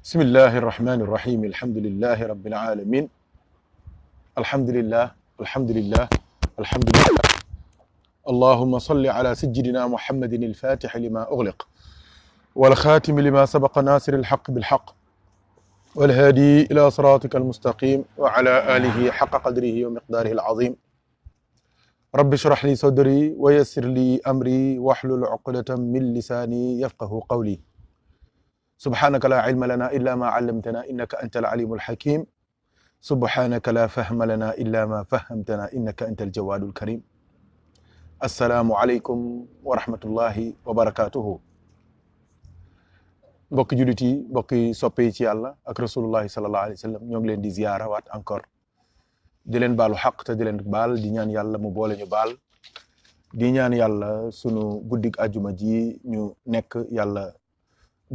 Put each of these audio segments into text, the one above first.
بسم الله الرحمن الرحيم الحمد لله رب العالمين الحمد لله الحمد لله الحمد لله اللهم صل على سيدنا محمد الفاتح لما أغلق والخاتم لما سبق ناصر الحق بالحق والهادي إلى صراطك المستقيم وعلى آله حق قدره ومقداره العظيم رب اشرح لي صدري ويسر لي أمري واحلل عقدة من لساني يفقه قولي سبحانك لا علم لنا إلا ما علمتنا إنك أنت العليم الحكيم سبحانك لا فهم لنا إلا ما فهمتنا إنك أنت الجواد الكريم السلام عليكم ورحمة الله وبركاته mbokki julit yi mbokki soppe yi ci yàlla ak rasulullahi sallallahu alayhi wa sallam ñoo ngi leen di ziyaara waat encore di leen baalu xaq te di leen baal di ñaan yàlla mu boole ñu baal di ñaan yàlla sunu guddig ajuma ji ñu nekk yàlla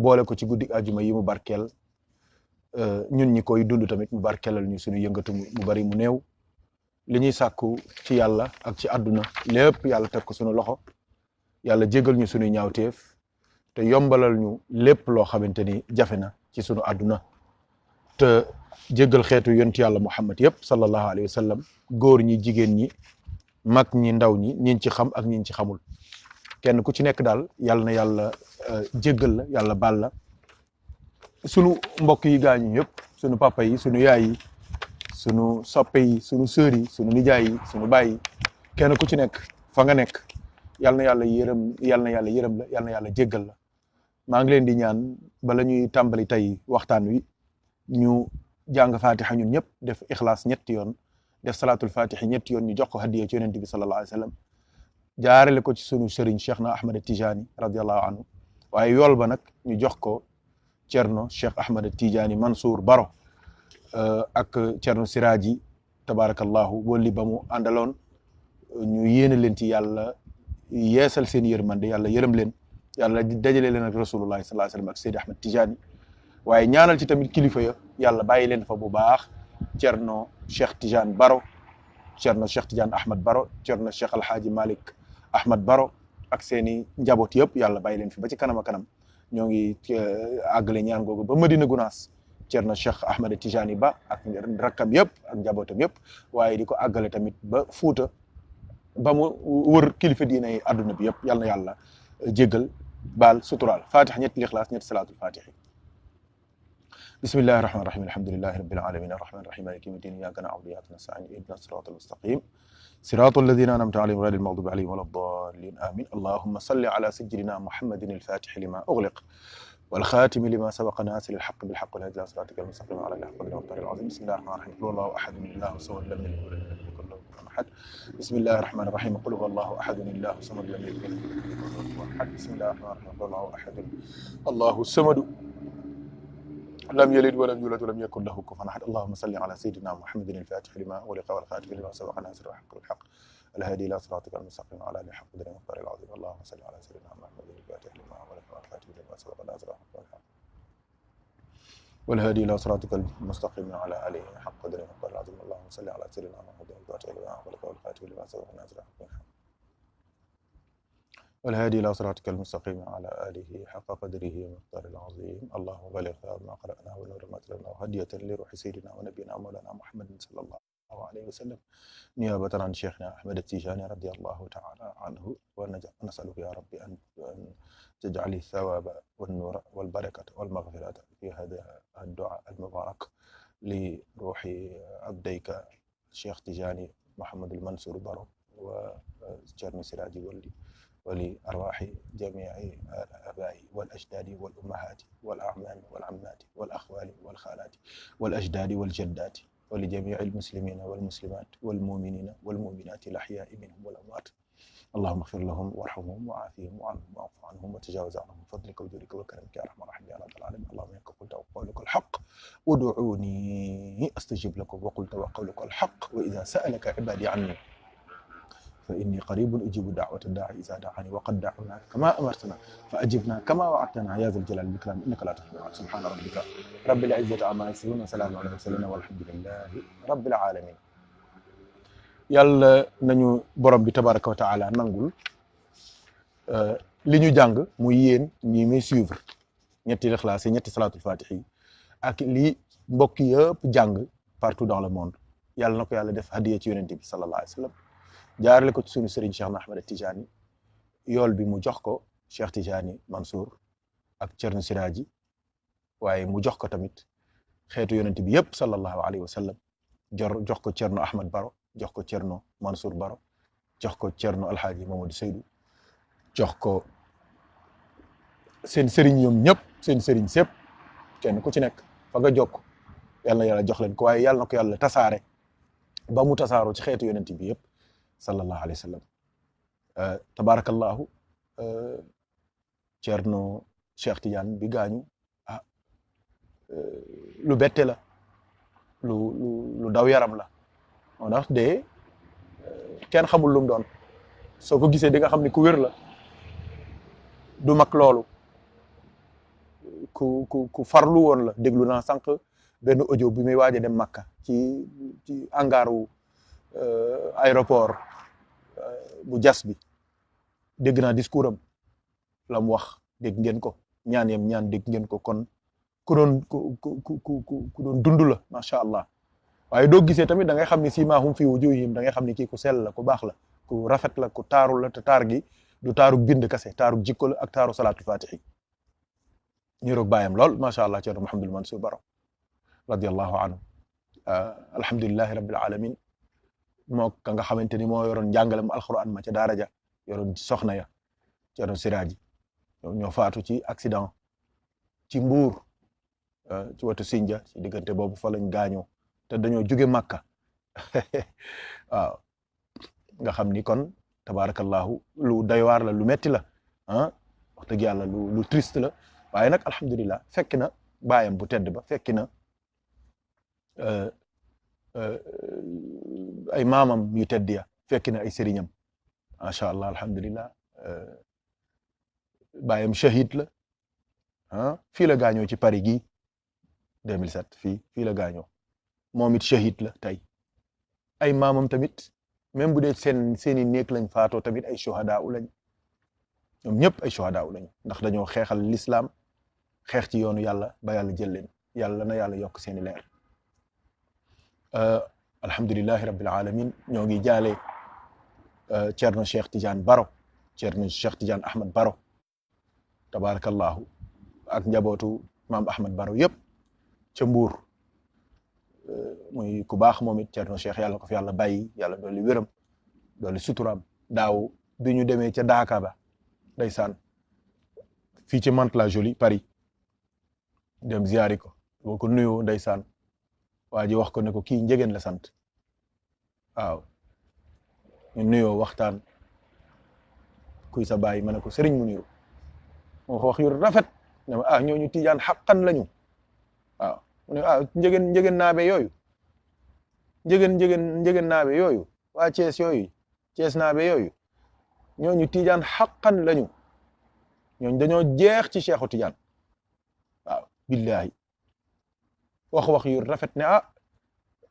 boole ko ci guddig ajuma yi mu barkeel ñun ñi koy dund tamit mu barkeelal ñu sunu yëngatu mu bari mu néew li ñuy sàkku ci yàlla ak ci àdduna lépp yàlla teg ko sunu loxo yàlla jégal ñu sunu ñaawteef te yombalal ñu lépp loo xamante ni jafe na ci sunu àdduna te jégal xeetu yonent yàlla Muhammad yëpp sallallahu alayhi wa sallam góor ñi jigéen ñi mag ñi ndaw ñi ñiñ ci xam ak ñiñ ci xamul kenn ku ci nekk daal yàlla na yàlla jéggal la yàlla baal la sunu mbokk yi gaañu yëpp sunu papa yi sunu yaay yi sunu soppe yi sunu sœur yi sunu nijaay yi sunu baay yi kenn ku ci nekk fa nga nekk yàlla na yàlla yërëm yàlla na yàlla yërëm la yàlla na yàlla jéggal la maa ngi leen di ñaan bala ñuy tàmbali tey waxtaan wi ñu jàng fatiha ñun ñëpp def ixlaas ñetti yoon def salatul fatiha ñetti yoon ñu jox ko hadiya ci yonent bi sallallahu alayhi wa sallam jaarale ko ci sunu sëriñ Cheikh na Ahmad Tijani radiyallahu anhu waaye yool ba nag ñu jox ko Cerno Cheikh Ahmad Tijani Mansour Baro ak Cerno Siraji tabarakallahu wali ba mu àndaloon ñu yéene leen ci yàlla yeesal seen yërmande yàlla yërëm leen yàlla dajale leen ak rasulullahi sallallahu alayhi wa sallam ak Seydi Ahmad Tijani waaye ñaanal ci tamit kilifa ya yàlla bàyyi leen fa bu baax Cerno Cheikh Tijani Baro Cerno Cheikh Tidiane Ahmad Baro Cerno Cheikh Alhaaji Malik Ahmad Baro ak seeni njaboot yëpp yàlla bàyyi leen fi ba ci kanam a kanam ñoo ngi àggale ñaan googu ba Madina Gunaas Cerno Cheikh Ahmad Tijani Ba ak rakkam yëpp ak njabootam yëpp waaye di ko àggale tamit ba Fuuta ba mu wër kilifa diine yi àdduna bi yëpp yàlla na yàlla jéggal baal suturaal fatiha ñetti lixlaas ñetti salaatul fatihi bismillahi rahmani rahim alhamdulillahi rabbil alamin arrahmani rahim maliki yawmi ddin iyyaka na'budu wa iyyaka nasta'in ihdinas siratal mustaqim siratal ladhina an'amta alayhim ghayril maghdubi alayhim waladdallin amin allahumma salli ala sayyidina muhammadin al-fatih lima ughliq والخاتم لما سبق ناصر الحق بالحق والهدي الى صراطك المستقيم وعلى اله حق القدر العظيم بسم الله الرحمن الرحيم قل الله احد الله الصمد لم يلد ولم يكن له كفوا احد بسم الله الرحمن الرحيم قل هو الله احد الله الصمد لم يلد ولم يكن له كفوا احد بسم الله الرحمن الرحيم قل الله احد الله الصمد لم يلد ولم يولد ولم يكن له كفوا احد اللهم صل على سيدنا محمد الفاتح لما أغلق والخاتم لما سبق ناصر الحق بالحق الهادي الى صراطك المستقيم وعلى اله حق قدر المقدار العظيم اللهم صل على سيدنا محمد الفاتح لما أغلق والخاتم لما سبق ناصر الحق بالحق والهادي الى صراطك المستقيم وعلى اله حق قدر المقدار العظيم اللهم صل على سيدنا محمد الفاتح لما أغلق والخاتم لما سبق ناصر الحق بالحق والهادي إلى صراطك المستقيم على آله حق قدره ومقدار العظيم اللهم بلغ ثواب ما قرأناه ونور ما تلوناه هدية لروح سيدنا ونبينا مولانا محمد صلى الله عليه وسلم نيابة عن شيخنا أحمد التيجاني رضي الله تعالى عنه ونسألك يا رب أن تجعل الثواب والنور والبركة والمغفرة في هذا الدعاء المبارك لروح عبديك الشيخ تيجاني محمد المنصور برو وجرن سراجي ولأرواح جميع الآباء والأجداد والأمهات والأعمام والعمات والأخوال والخالات والأجداد والجدات ولجميع المسلمين والمسلمات والمؤمنين والمؤمنات الأحياء منهم والأموات اللهم اغفر لهم وارحمهم وعافهم وعنهم واعف عنهم وتجاوز عنهم بفضلك وجودك وكرمك يا ارحم الراحمين يا رب العالمين اللهم انك قلت وقولك الحق ادعوني استجب لكم وقلت وقولك الحق واذا سالك عبادي عني فإني قريب أجيب دعوة الداعي إذا دعاني وقد دعوناك كما أمرتنا فأجبنا كما وعدتنا يا ذا الجلال والإكرام إنك لا تخلف الميعاد سبحان ربك رب العزة عما يصفون وسلام على المرسلين والحمد لله رب العالمين yàlla nañu borom bi tabaraka wa taala nangul li ñu jàng muy yéen ñi muy suivre ñetti lixlaas yi ñetti salaatul fatih yi ak li mbokk yëpp jàng partout dans le monde yàlla na ko yàlla def hadiya ci yonent bi sallallahu alayhi wa sallam jaarale ko ci sunu sëriñ Cheikh na Ahmed Tijani yool bi mu jox ko Cheikh Tijani Mansour ak Cerno Siraji waaye mu jox ko tamit xeetu yonent bi yëpp sallallahu alayhi wa sallam jox ko Cerno Ahmed Baro jox ko Cerno Mansour Baro jox ko Cerno Alhaaji Mamadou Seydou jox ko seen sëriñ ñoom ñëpp seen sëriñ sépp kenn ku ci nekk fa nga jokk yàlla na yàlla jox leen ko waaye yàlla na ko yàlla tasaare ba mu tasaaroo ci xeetu yonent bi yëpp sallallahu alayhi wa sallam tabarakallahu Cerno Cheikh Tidiane bi gaañu lu bette la lu daw yaram la moo tax de kenn xamul lu mu doon soo ko gisee di nga xam ni ku wér la du mag loolu ku farlu woon la déglu naa sànq benn audio bi muy waaj a dem Makka ci angaaru aéroport bu jas bi dégg naa discours am la mu wax dégg ngeen ko ñaan dégg ngeen ko kon ku doon dund la macha allah waaye doo gisee tamit da ngay xam ni siimaahum fi wujuhihim da ngay xam ni kii ku sell la ku baax la ku rafet la ku taaru la te taar gi du taarug bind kase taarug jikko la ak taaru salaatul fatihi ñu roog bàyyam lool macha allah Ceerno Mouhamadul Mansour Baro radiyallahu anhu alhamdulillahi rabbil alamin moo ka nga xamante ni moo yoroon njàngalem alquran ma ca daara ja yoroon soxna ya Ceerno Siraaji ñoo faatu ci accident ci Mbuur ci wetu Sinja ci diggante boobu fa lañ gaañoo te dañoo jóge Makka waaw nga xam ni kon tabarakallahu lu doy waar la lu metti la wax dëgg yàlla lu triste la waaye nag alhamdulillah fekk na baayam bu tedd ba fekki na ay maamam yu tedd ya fekki na ay sëriñam macha allah alhamdulillah baayam shahid la fii la gaañoo ci Paris gi 2007 fii la gaañoo moom it shahid la tey ay maamam tamit même bu dee seeni néeg lañ faatoo tamit ay shuhadaa u lañ ñoom ñëpp ay shuhadaa u lañ ndax dañoo xeexal l'islam xeex ci yoonu yàlla ba yàlla jël leen yàlla na yàlla yokk seeni leer alhamdulillahi rabbil alamin ñoo ngi jaale Cerno Cheikh Tidiane Baro Cerno Cheikh Tidiane Ahmed Baro tabarakallahu ak njabootu maam Ahmed Baro yëpp ca Mbuur muy ku baax moom it Cerno Cheikh yàlla ko fi yàlla bàyyi yàlla dolli wéram dolli suturaam daaw bi ñu demee ca Daaka ba ndeysaan fii ci Mantes-la-Jolie Paris dem ziyaari ko boo ko nuyoo ndeysaan waa ji wax ko ne ko kii njegeen la sant waaw ñu nuyoo waxtaan kuy sa baay ma ne ko sëriñ mu niru moo ko wax yu rafet ne ma ñooñu tijaan xaqan lañu waaw mu ne njegeen naabe yooyu njegeen naabe yooyu waa Cees yooyu Cees naabe yooyu ñooñu tijaan xaqan lañu ñooñu dañoo jeex ci Cheikhu Tijaan waaw billahi wax yu rafet ne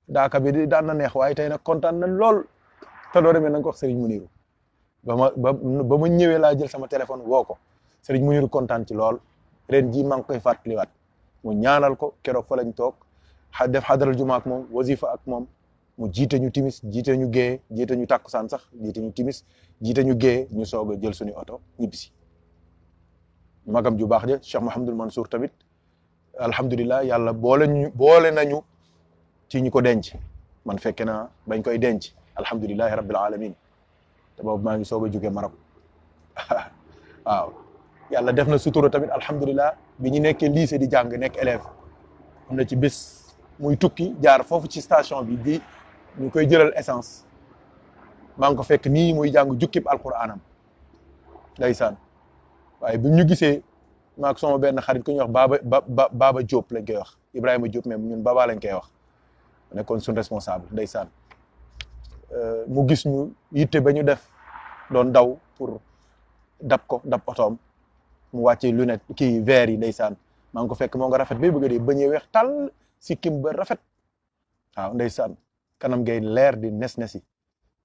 daaka bi di daan na neex waaye tey nag kontaan nañ lool te doo demee na nga ko wax Serigne Muniru ba ma ñëwee laa jël sama téléphone woo ko Serigne Muniru kontaan ci lool ren jii maa ngi koy fàttaliwaat mu ñaanal ko keroog fa lañ toog def xadaral juma ak moom wasifa ak moom mu jiite ñu timis jiite ñu gée jiite ñu tàkkusaan sax jiite ñu timis jiite ñu gée ñu soog a jël suñu oto ñibbisi magam ju baax ja Cheikh Mouhamadul Mansour tamit alhamdulilah yàlla boole nañu ci ñi ko denc man fekke naa bañ koy denc alhamdulilahi rabbil alamin te boobu maa ngi soog a jóge Maroc waaw yàlla def na sutura tamit alhamdulilah bi ñu nekkee lycée di jàng nekk élève am na ci bés muy tukki jaar foofu ci station bi ñu koy jëlal essence maa ngi ko fekk nii muy jàng jukkib alquranam ndeysaan waaye bi ñu gisee maak sama benn xarit ku ñuy wax Baba Diop lañ koy wax Ibrahima Diop même ñun Baba lañ koy wax nekkoon suñ responsable ndeysaan mu gis ñu yitte ba ñu def doon daw pour dab otoom mu wàccee lunette kii verre yi ndeysaan maa ngi ko fekk moo nga rafet bay bëgg a dee bañee weex tàll sikkim ba rafet waaw ndeysaan kanam ngay leer di nes-nesi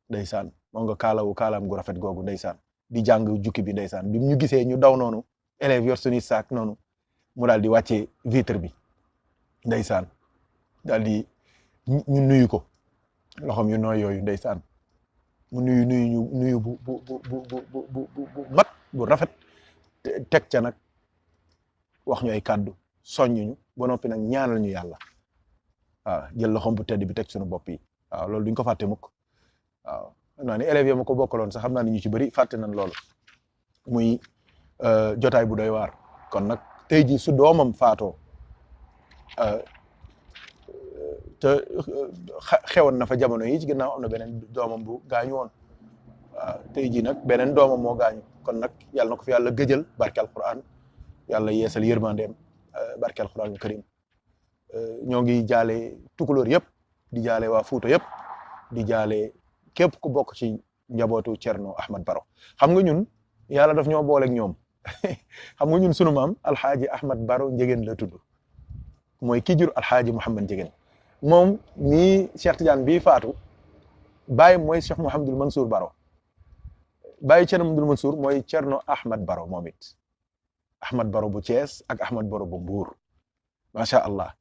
ndeysaan moo nga kaalaam gu rafet googu ndeysaan di jàng jukki bi ndeysaan bi ñu gisee ñu daw noonu élèves yor suñuy saak noonu mu daal di wàccee vitre bi ndeysaan daal di ñu nuyu ko loxoom yu nooy yooyu ndeysaan mu nuyu bu mat bu rafet teg ca nag wax ñu ay kàddu soññuñu ba noppi nag ñaanal ñu yàlla waaw jël loxoom bu tedd bi teg suñu bopp yi waaw loolu duñ ko fàtte mukk waaw xam naa ni élèves yi ma ko bokkaloon sax xam naa ni ñu ci bëri fàtte nañ loolu muy jotaay bu doy waar kon nag tey jii su doomam faatoo te xewoon na fa jamono yi ci ginnaaw am na beneen doomam bu gaañu woon waaw tey jii nag beneen doomam moo gaañu kon nag yàlla na ko fi yàlla gëjal barke alquran yàlla yeesal yërmandeem barke alquran karim ñoo ngi jaale tukulóor yëpp di jaale waa Fuuta yëpp di jaale képp ku bokk ci njabootu Cerno Ahmad Baro xam nga ñun yàlla daf ñoo booleeg ñoom xam nga ñun sunu maam alxaaji Ahmad Baro Njegéen la tudd mooy ki jur alxaaji Mouhamad Njegéen moom mii Cheikh Tidiane bii faatu bàyyi mooy Cheikh Mouhamadul Mansour Baro bàyyi Cerno Mouhamadul Mansour mooy Cerno Ahmad Baro moom it Ahmad Baro bu Thiès ak Ahmad Baro bu Mbuur macha allah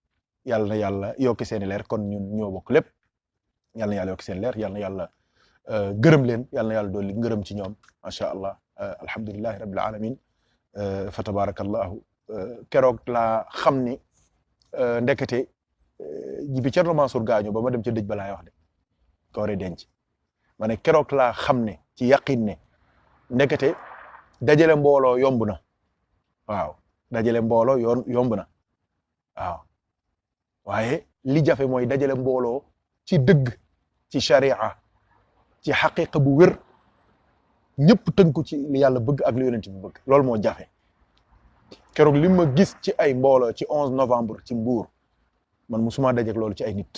yàlla na yàlla yokki seeni leer kon ñun ñoo bokk lépp yàlla na yàlla yokki seen leer yàlla na yàlla gërëm leen yàlla na yàlla dolli ngërëm ci ñoom macha allah alhamdulillahi rabbil alamin fa tabarakallahu keroog laa xam ni ndekete jibi Cerno Mansour gaañu ba ma dem ca dëj ba laay wax de ko waree denc ma ne keroog laa xam ne ci yaqin ne ndekete dajale mbooloo yomb na waaw dajale mbooloo yomb na waaw waaye li jafe mooy dajale mbooloo ci dëgg ci sharia ci xaqiqa bu wér ñëpp tënku ci li yàlla bëgg ak li yonent bi bëgg loolu moo jafe keroog li ma gis ci ay mbooloo ci 11 novembre ci Mbour man musuma dajeek loolu ci ay nit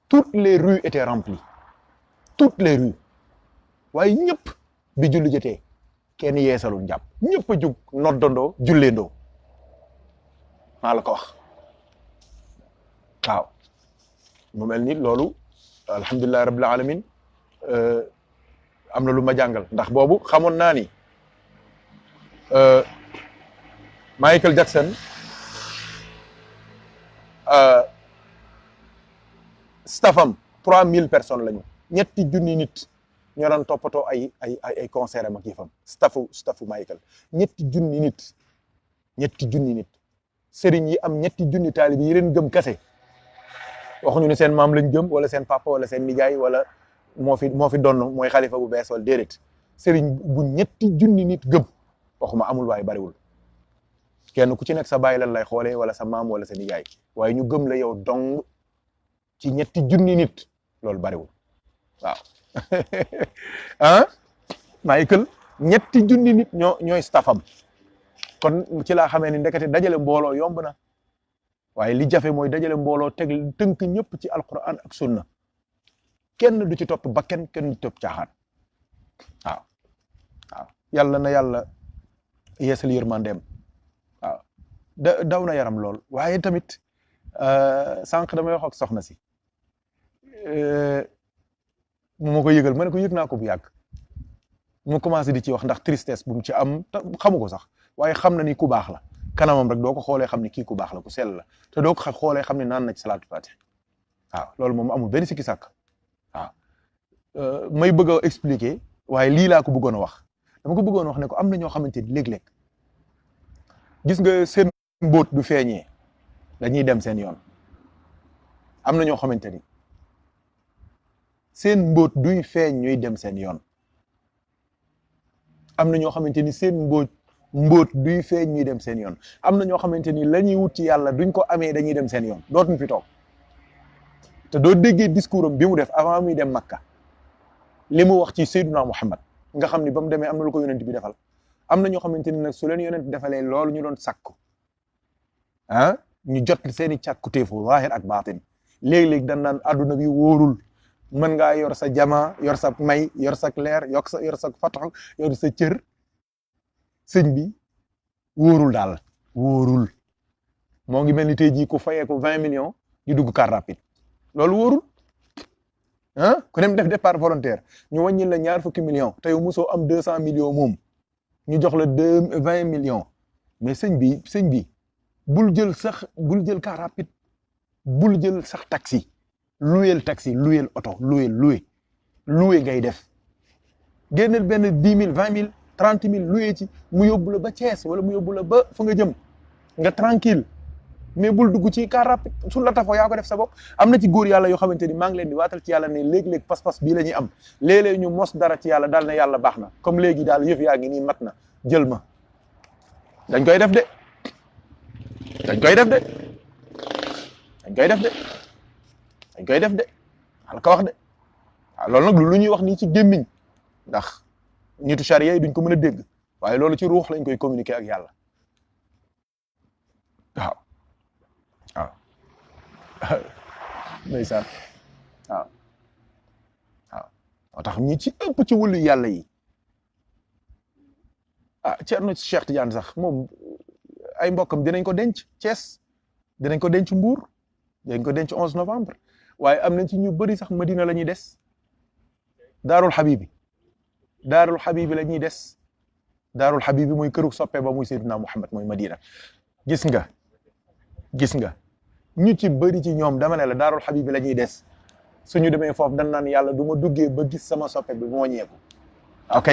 toutes les rues étaient remplies toutes les rues waaye ñëpp bi julli jotee kenn yeesalul njàpp ñëpp a jug noddandoo julleendoo maa la ko wax waaw mu mel ni loolu alhamdulillahi rabbil alamin am na lu ma jàngal ndax boobu xamoon naa ni Michael Jackson staffam 3000 personnes lañu ñetti junni nit ñoo daan toppatoo ay concert am ak yëfam staffu Michael ñetti junni nit sëriñ yi am ñetti junni taalibi yi leen gëm kase waxuñu ne seen maam lañ gëm wala seen papa wala seen nijaay wala moo fi donn mooy xalifa bu bees wala déedéet sëriñ bu ñetti junni nit gëm waxuma amul waaye bariwul kenn ku ci nekk sa baay lan lay xoolee wala sa maam wala sa nijaay waaye ñu gëm la yow dong ci ñetti junni nit loolu bariwul waaw ah Michael ñetti junni nit ñooy staffam kon ci laa xamee ni ndekete dajale mbooloo yomb na waaye li jafe mooy dajale mbooloo tënk ñëpp ci alquran ak sunna kenn du ci topp bakken kenn du ci topp caaxaan waaw yàlla na yàlla yeesal yërmandeem waaw daw na yaram lool waaye tamit sànq damay wax ak soxna si mu ma ko yëgal ma ne ko yëg naa ko bu yàgg mu commencé di ci wax ndax tristesse bu mu ci am xamu ko sax waaye xam na ni ku baax la kanamam rek doo ko xoolee xam ne kii ku baax la ku sell la te doo ko xoolee xam ne naan na ci salaatu fatiha waaw loolu moom amul benn sikki sàkk waaw may bëgg a expliquer waaye lii laa ko bëggoon a wax dama ko bëggoon wax ne ko am na ñoo xamante ni léeg-léeg gis nga seen mbóot du feeñee dañuy dem seen yoon am na ñoo xamante ni seen mbóot duy feeñ ñuy dem seen yoon am na ñoo xamante ni seen mbóot duy feeñ ñuy dem seen yoon am na ñoo xamante ni la ñuy wut ci yàlla duñ ko amee dañuy dem seen yoon dootuñ fi toog te doo déggee discours am bi mu def avant muy dem Makka li mu wax ci Seydina Muhammad nga xam ni ba mu demee am na lu ko yonent bi defal am na ñoo xamante ni nag su leen yonent defalee loolu ñu doon sàkku ñu jot seeni càkkutéefu zaahir ak baatin léeg-léeg dañ naan adduna bi wóorul mën ngaa yor sa jama yor sa may yor sa leer yor sa fatax yor sa cër sëñ bi wóorul daal wóorul moo ngi mel ni tey jii ku fayee ko 20 millions di dugg car rapide loolu wóorul ku dem def départ volontaire ñu wàññil la 20 millions te yow mosoo am 200 millions moom ñu jox la 20 millions mais sëñ bi bul jël car rapide bul jël sax taxi luyel taxi luyel oto loué ngay def génneel benn 10 000 20 000 30 000 loué ci mu yóbbu la ba Thiès wala mu yóbbu la ba fa nga jëm nga tranquille mais bul dugg ci car rapide su la tafoo yaa ko def sa bopp am na ci góor yàlla yoo xamante ni maa ngi leen di waatal ci yàlla ne léeg-léeg pas-pas bii la ñuy am léeg-léeg ñu mos dara ci yàlla daal ne yàlla baax na comme léegi daal yëf yaa ngi nii mat na jël ma dañ koy def de dañ koy def de dañ koy def de dañ koy def de xal ko wax de waaw loolu nag lu ñuy wax nii ci gémmiñ ndax nitu charia yi duñ ko mën a dégg waaye loolu ci ruux lañ koy communiquer ak yàlla waaw waaw ndeysaan waaw waaw moo tax ñi ci ëpp ci wëllu yàlla yi Ceerno Cheikh Tidiane sax moom ay mbokkam dinañ ko denc Thiès dinañ ko denc Mbour dinañ ko denc 11 novembre waaye am nañ ci ñu bëri sax Madina la ñuy des daarul Habibi la ñuy des daarul Habibi muy këru soppe ba muy Seydina Muhammad mooy Madina gis nga ñu ci bëri ci ñoom dama ne la daarul Habibi la ñuy des suñu demee foofu dañ naan yàlla du ma duggee ba gis sama soppe bi moo ñeeku ok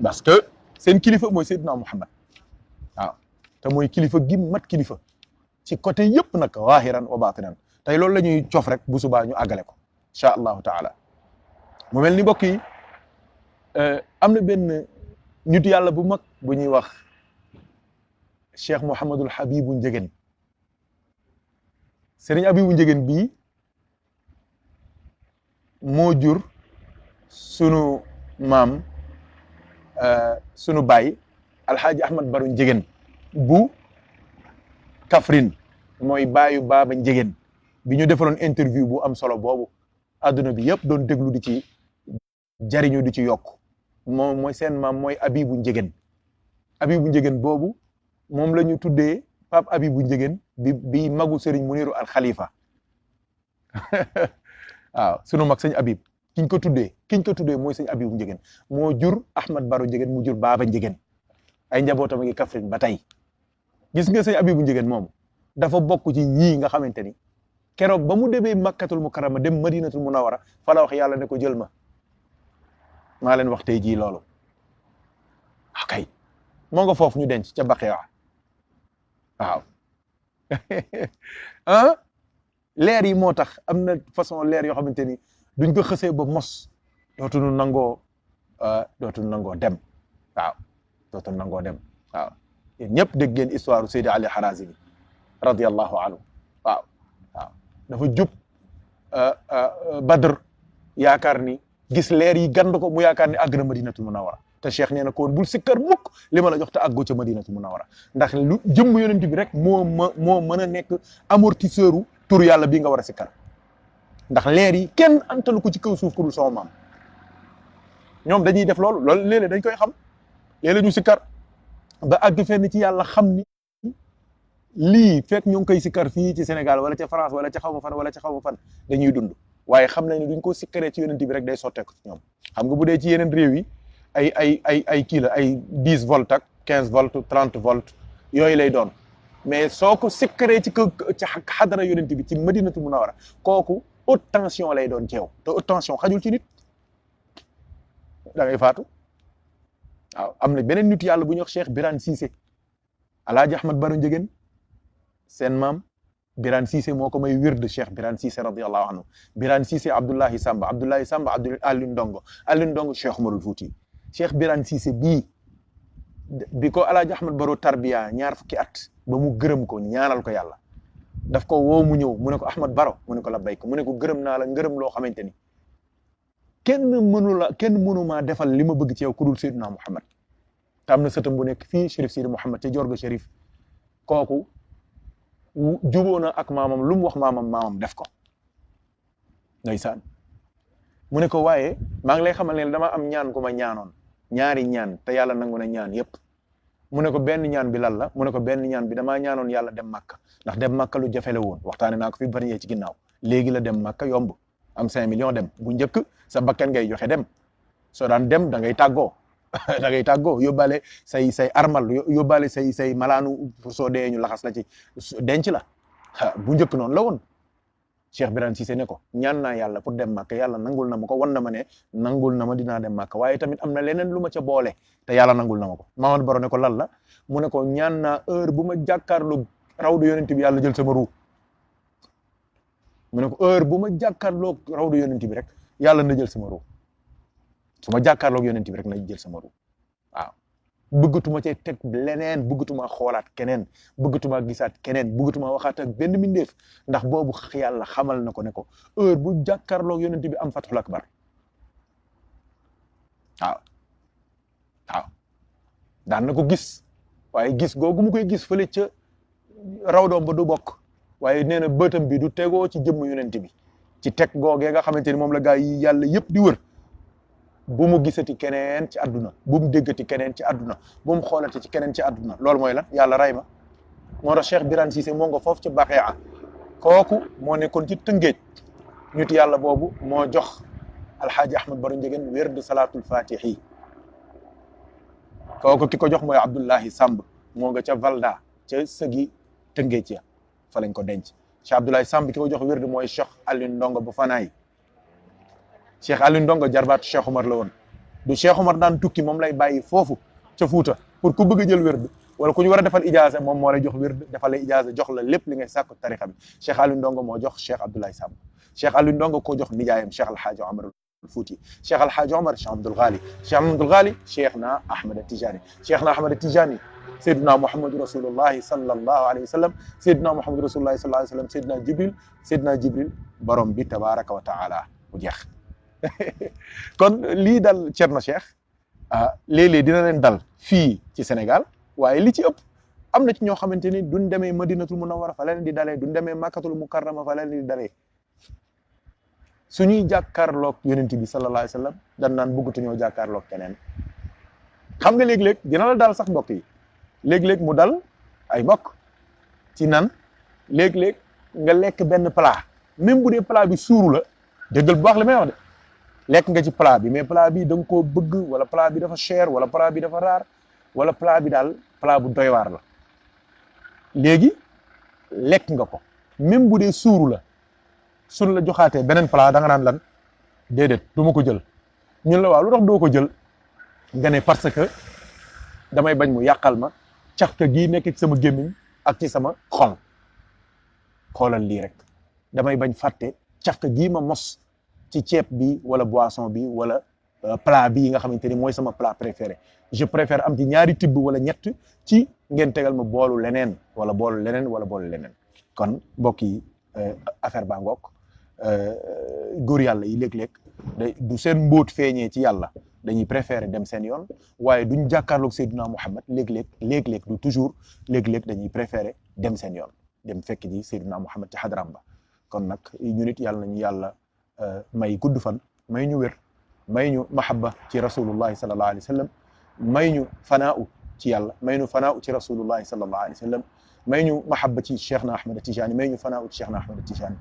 parce que seen kilifa mooy Seydina Muhammad waaw te mooy kilifa gi mat kilifa ci côté yëpp nag waahiran wa baatinan tey loolu la ñuy cof rek bu subaa ñu àggale ko incha allahu taala mu mel ni mbokk yi am na benn nit yàlla bu mag bu ñuy wax Cheikh Mouhamadul Habibu Njegen Serigne Habibu Njegen bii moo jur sunu maam sunu baay Alxaaji Ahmad Baro Njegen bu Kaffrine mooy baayu Baaba Njegen bi ñu defaloon interview bu am solo boobu adduna bi yëpp doon déglu di ci jariñu di ci yokk moom mooy seen maam mooy Habibu Njegen boobu moom la ñu tuddee Pape Habibu Njegen bi magu Serigne Muniru al Khalifa waaw sunu mag sëñ Habib kiñ ko tuddee mooy sëñ Habibu Njegen moo jur Ahmad Baro Njegen mu jur Baaba Njegen ay njabootam a ngi Kaffrine ba tey gis nga sëñ Habibu Njegen moomu dafa bokk ci ñii nga xamante ni keroog ba mu demee Makkatul Mukarrama dem Madinatul Munawwara fa la wax yàlla ne ko jël maa leen wax tey jii loolu ok moo nga foofu ñu denc ca Baqiya waaw leer yi moo tax am na façon leer yoo xamante ni duñ ko xësee ba mos dootuñu nangoo dem waaw dootuñu nangoo dem waaw yéen ñëpp dégg ngeen histoire Seydi Ali Harazimi radiyallahu anhu waaw dafa jub Badr yaakaar ni gis leer yi gand ko mu yaakaar ni àgg na Madinatul Munawwara te Cheikh nee na ko woon bul sikkar mukk li ma la jox te àggu ca Madinatul Munawwara ndax lu jëmm yonent bi rek moo mën a nekk amortisseur u tur yàlla bii nga war a sikkar ndax leer yi kenn antalu ko ci kaw suuf ku dul sama maam ñoom dañuy def loolu léeg-léeg dañ koy xam léeg-léeg ñu sikkar ba àgg fenn ci yàlla xam ni lii fekk ñu ngi koy sikkar fii ci Sénégal wala ca France wala ca xaw ma fan dañuy dund waaye xam nañ ne duñ ko sikkaree ci yonent bi rek day sotteeku ci ñoom xam nga bu dee ci yeneen réew yi ay kii la ay 10 volts ak 15 volts 30 volts yooyu lay doon mais soo ko sikkaree ci xadara yonent bi ci Madinatu Munawwara kooku haute tension lay doon ci yow te haute tension xajul ci nit da ngay faatu waaw am na beneen nit yàlla bu ñuy wax Cheikh Birane Cissé Alaaji Ahmad Baro Njegen seen maam Birane Cissé moo ko may wird Cheikh Birane Cissé radiyallahu anhu Birane Cissé Abdoulahi Samba Alioune Ndongo Cheikh Umarul Fouti Cheikh Birane Cissé bii bi ko Alaaji Ahmad Baro tarbiya 20 fukki at ba mu gërëm ko ñaanal ko yàlla daf ko woo mu ñëw mu ne ko Ahmad Baro mu ne ko labbayk mu ne ko gërëm naa la ngërëm loo xamante ni kenn mënu maa defal li ma bëgg ci yow ku dul Seydina Muhammad te am na sëtam bu nekk fii Chérif Sidi Muhammad ca Jorgo Chérif kooku juboo na ak maamam lu mu wax maamam def ko ndeysaan mu ne ko waaye maa ngi lay xamal ne dama am ñaan gu ma ñaanoon ñaari ñaan te yàlla nangu na ñaan yépp mu ne ko benn ñaan bi lan la mu ne ko benn ñaan bi damaa ñaanoon yàlla dem Makka ndax dem Makka lu jafe la woon waxtaane naa ko fi bari ci ginnaaw léegi la dem Makka yomb am 5 millions dem bu njëkk sa bakkan ngay joxe dem soo daan dem da ngay tàggoo yóbbaale say armal yóbbaale say malaanu soo dee ñu laxas la ci denc la bu njëkk noonu la woon. Cheikh Birane Cissé ne ko ñaan naa yàlla pour dem Màkka yàlla nangul na ma ko wan na ma ne nangul na ma dinaa dem Màkka waaye tamit am na leneen lu ma ca boole te yàlla nangul na ma ko Mamadou Baro ne ko lan la mu ne ko ñaan naa heure bu ma jàkkaarloo rawdu yonent bi yàlla jël sama ruu mu ne ko heure bu ma jàkkaarloo rawdu yonent bi rek yàlla na jël sama ruu su ma jàkkaarloo yonent bi rek na jël sama ruu waaw bëggatuma cee teg leneen bëggatuma xoolaat keneen bëggatuma gisaat keneen bëggatuma waxaat ak benn mbindeef ndax boobu yàlla xamal na ko ne ko heure bu jàkkaarloog yonent bi am fathul akbar waaw waaw daan na ko gis waaye gis googu mu koy gis fële ca rawdoom ba du bokk waaye nee na bëtam bi du tegoo ci jëmm yonent bi ci teg googee nga xamante ni moom la gaa yi yàlla yëpp di wër bu mu gisati keneen ci àdduna bu mu déggati keneen ci àdduna bu mu xoolati ci keneen ci àdduna loolu mooy lan yàlla ray ma moo tax Cheikh Birane Cissé moo nga foofu ci Baqiya kooku moo nekkoon ci Tëngéej nit yàlla boobu moo jox alxaaji Ahmad Baro Ndiéguène werd salaatul fatihi kooku ki ko jox mooy Abdullahi Samb moo nga ca Valda ca sëgi Tëngéej ya fa lañ ko denc Cheikh Abdoulaye Samb ki ko jox werd mooy Cheikh Alioune Ndongo bu Fanaay Cheikh Alioune Ndongo jarbaatu Cheikh Omar la woon du Cheikh Omar daan tukki moom lay bàyyi foofu ca Fuuta pour ku bëgg a jël werd wala ku ñu war a defal ijaasa moom moo lay jox werd defal la ijaasa jox la lépp li ngay sàkku tarixa bi Cheikh Alioune Ndongo moo jox Cheikh Abdoulaye Samb Cheikh Alioune Ndongo koo jox nijaayam Cheikh Alhaaji Omar Fouti Cheikh Alhaaji Omar Cheikh Abdoul Ghali Cheikh Abdoul Ghali Cheikh na Ahmad Tijani Cheikh na Ahmad Tijani Seydina Muhammadu Rasulullahi sallallahu alayhi wa sallam Seydina Muhammadu Rasulullahi sallallahu alayhi wa sallam Seydina Jibril borom bi tabaraka wa taala bu jeex kon lii dal Thierno Cheikh léeg-léeg dina leen dal fii ci Sénégal waaye li ci ëpp am na ci ñoo xamante ni duñ demee Madinatul Munawwara fa leen di dalee duñ demee Makkatul Mukarrama fa leen di dalee suñuy jàkkaarloog yonent bi sallallahu alayhi wa sallam dañ naan bëggatuñoo jàkkaarloog keneen xam nga léeg-léeg dina la dal sax mbokk yi léeg-léeg mu dal ay mbokk ci nan léeg-léeg nga lekk benn plat même bu dee plat bi suuru la déggal bu baax li may wax de lekk nga ci plat bi mais plat bi da nga koo bëgg wala plat bi dafa cher wala plat bi dafa raar wala plat bi daal plat bu doy waar la léegi lekk nga ko même bu dee suuru la suñ la joxaatee beneen plat da nga naan lan déedéet du ma ko jël ñun la waaw lu tax doo ko jël nga ne parce que damay bañ mu yàqal ma cafka gii nekk ci sama gémmiñ ak ci sama xol xoolal lii rek damay bañ fàtte cafka gii ma mos ci ceeb bi wala boisson bi wala plat bi nga xamante ni mooy sama plat préféré je préfère am ci ñaari tibb wala ñett ci ngeen tegal ma boolu leneen wala boolu leneen wala boolu leneen kon mbokk yi affaire baa ngoog góor yàlla yi léeg-léeg du seen mbóot feeñee ci yàlla dañuy préférer dem seen yoon waaye duñ jàkkaarloog Seydina Muhammad léeg-léeg du toujours léeg-léeg dañuy préférer dem seen yoon dem fekk ji Seydina Muhammad ci xadram ba kon nag ñu nit yàlla nañu yàlla may gudd fan may ñu wér may ñu mahabba ci rasulullahi sallallahu alayhi wa sallam may ñu fanaa'u ci yàlla may ñu fanaa'u ci rasulullahi sallallahu alayhi wa sallam may ñu mahabba ci Cheikh na Ahmad Tijani may ñu fanaa'u ci Cheikh na Ahmad Tijani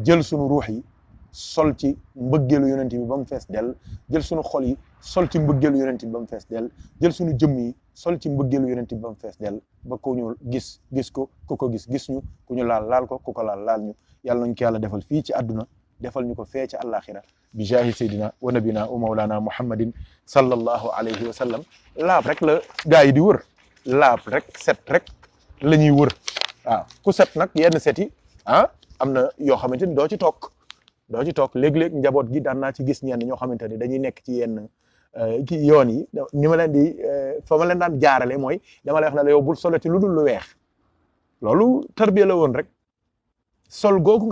jël sunu ruux yi sol ci mbëggeelu yonent bi ba mu fees dell jël sunu xol yi sol ci mbëggeelu yonent bi ba mu fees dell jël sunu jëmm yi sol ci mbëggeelu yonent bi ba mu fees dell ba ku ñu gis ko ku ko gis ñu ku ñu laal ko ku ko laal ñu yàlla nañu ko yàlla defal fii ci àdduna defal ñu ko fee ci àllaaxira bi jaahi sayyidina wa nabina wa mawlana muhammadin sallallahu alayhi wa sallam laab rek la gaa yi di wër laab rek set rek la ñuy wër waaw ku set nag yenn set yi am na yoo xamante ni doo ci toog léeg-léeg njaboot gi daan naa ci gis ñenn ñoo xamante ni dañuy nekk ci yenn ki yoon yi ni ma leen di fa ma leen daan jaarale mooy dama lay wax ne la yow bul solati lu dul lu weex loolu tarbiya la woon rek sol googu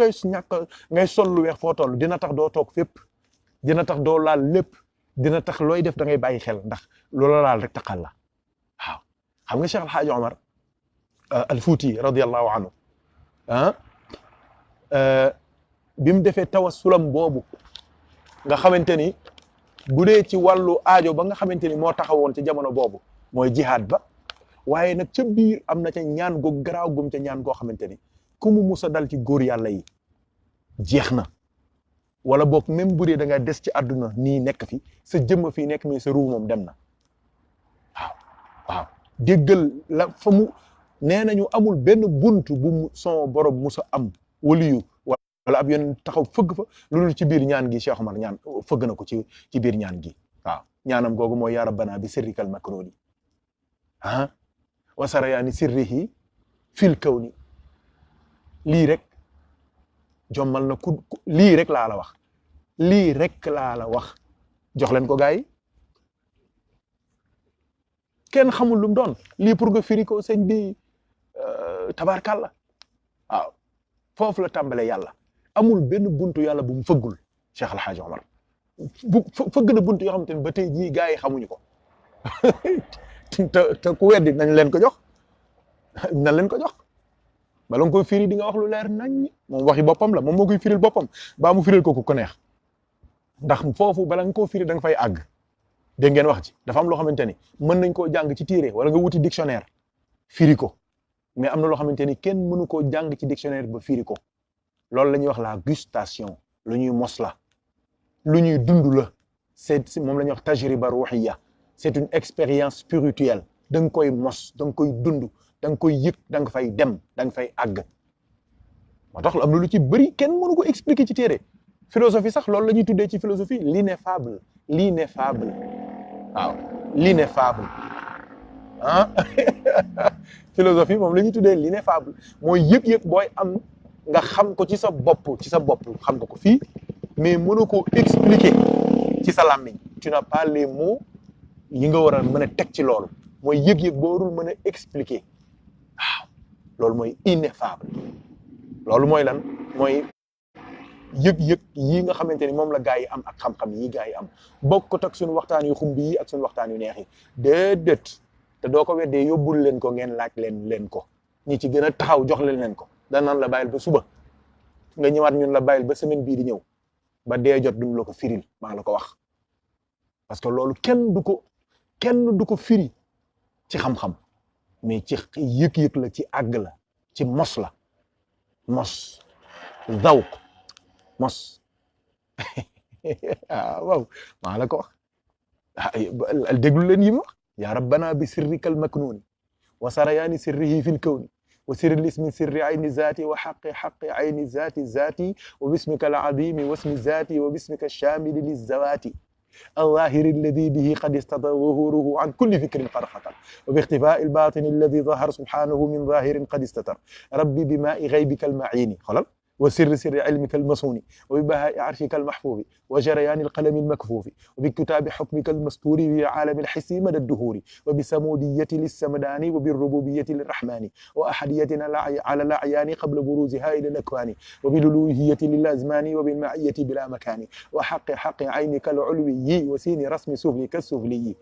ngay sol lu weex foo toll dina tax doo toog fépp dina tax doo laal lépp dina tax looy def da ngay bàyyi xel ndax loola laal rek taxal la waaw xam nga Cheikh Alhaaji Omar al Fouti radiyallahu anhu bi mu defee tawassulam boobu nga xamante ni bu dee ci wàllu aajo ba nga xamante ni moo taxawoon ci jamono boobu mooy jihaad ba waaye nag ca biir am na ca ñaan gu garaaw gum ca ñaan goo xamante ni ku mu musa dal ci góor yàlla yi jeex na wala boog même bu dee da nga des ci àdduna nii nekk fi sa jëmm fii nekk mais sa ruu moom dem na waaw déggal la fa mu nee nañu amul benn buntu bu son borom musa am waliyu wala ab yoon taxaw fëgg fa loolu ci biir ñaan gi Cheikh Omar ñaan fëgg na ko ci biir ñaan gi waaw ñaanam googu mooy yaa rabbana bi sirrikal maknuni wa sarayaani sirrihi fil kawni lii rek jommal na ku lii rek laa la wax lii rek laa la wax jox leen ko gaay yi kenn xamul lu mu doon lii pour nga firi ko sëñ bi tabarkàlla waaw foofu la tàmbale yàlla amul benn buntu yàlla bu mu fëggul Cheikh El Hadj Omar fëgg na buntu yoo xamante ne ba tey jii gars yi xamuñu ko te ku weddi nañ leen ko jox nañ leen ko jox bala nga koy firi di nga wax lu leer nañ moom waxi boppam la moom moo koy firil boppam baa mu firil ko ko neex ndax foofu bala nga koo firi da nga fay àgg dégg ngeen wax ci dafa am loo xamante ni mën nañ koo jàng ci téere wala nga wuti dictionnaire firi ko mais am na loo xamante ni kenn mënu koo jàng ci dictionnaire ba firi ko loolu la ñuy wax la gustation lu ñuy mos la lu ñuy dund la c'est moom la ñuy wax tajriba ruhiya c'est une expérience spirituelle da nga koy mos da nga koy dund da nga koy yëg da nga fay dem da nga fay àgg moo tax am na lu ci bëri kenn mënu ko expliquer ci téere philosophie sax loolu la ñuy tuddee ci philosophie l'ineffable l'ineffable waaw l'ineffable ah philosophie moom la ñuy tuddee l'ineffable mooy yëg-yëg booy am nga xam ko ci sa bopp xam nga ko fii mais mënu ko expliquer ci sa làmmiñ tu n'as pas les mots yi nga war a mën a teg ci loolu mooy yëg-yëg boo warul mën a expliquer waaw loolu mooy ineffable loolu mooy lan mooy yëg-yëg yii nga xamante ni moom la gaa yi am ak xam-xam yi gaa yi am bokkut ak suñu waxtaan yu xumb yi ak suñu waxtaan yu neex yi déedéet te doo ko weddee yóbbul leen ko ngeen laaj leen ko ñi ci gën a taxaw jox leen ko danaan la bàyyil ba suba nga ñëwaat ñun la bàyyil ba semaine bii di ñëw ba dee jot duñ la ko firil maa la ko wax parce que loolu kenn du ko firi ci xam-xam mais ci yëg-yëg la ci àgg la ci mos la mos zawq mos waaw maa la ko wax déglu leen yi ma wax yaa rabbana bi sirrikal maknuni wa sarayaani sirrihi fil kawni wa sirri lismi sirri ayni zaati wa xaqi ayni zaati wa bismika al azimi wa ismi zaati wa bismika shamili lizawaati الظاهر الذي به قد استطاع ظهوره عن كل فكر قد خطر وباختفاء الباطن الذي ظهر سبحانه من ظاهر قد استتر ربي بماء غيبك المعين خلال وسر علمك المصون وببهاء عرشك المحفوظ وجريان القلم المكفوف وبكتاب حكمك المستور في عالم الحس مدى الدهور وبسمودية للسمدان وبالربوبية للرحمن وأحدية على الأعيان قبل بروزها إلى الأكوان وبالألوهية للأزمان وبالمعية بلا مكان وحق عينك العلوي وسين رسم سفلك السفلي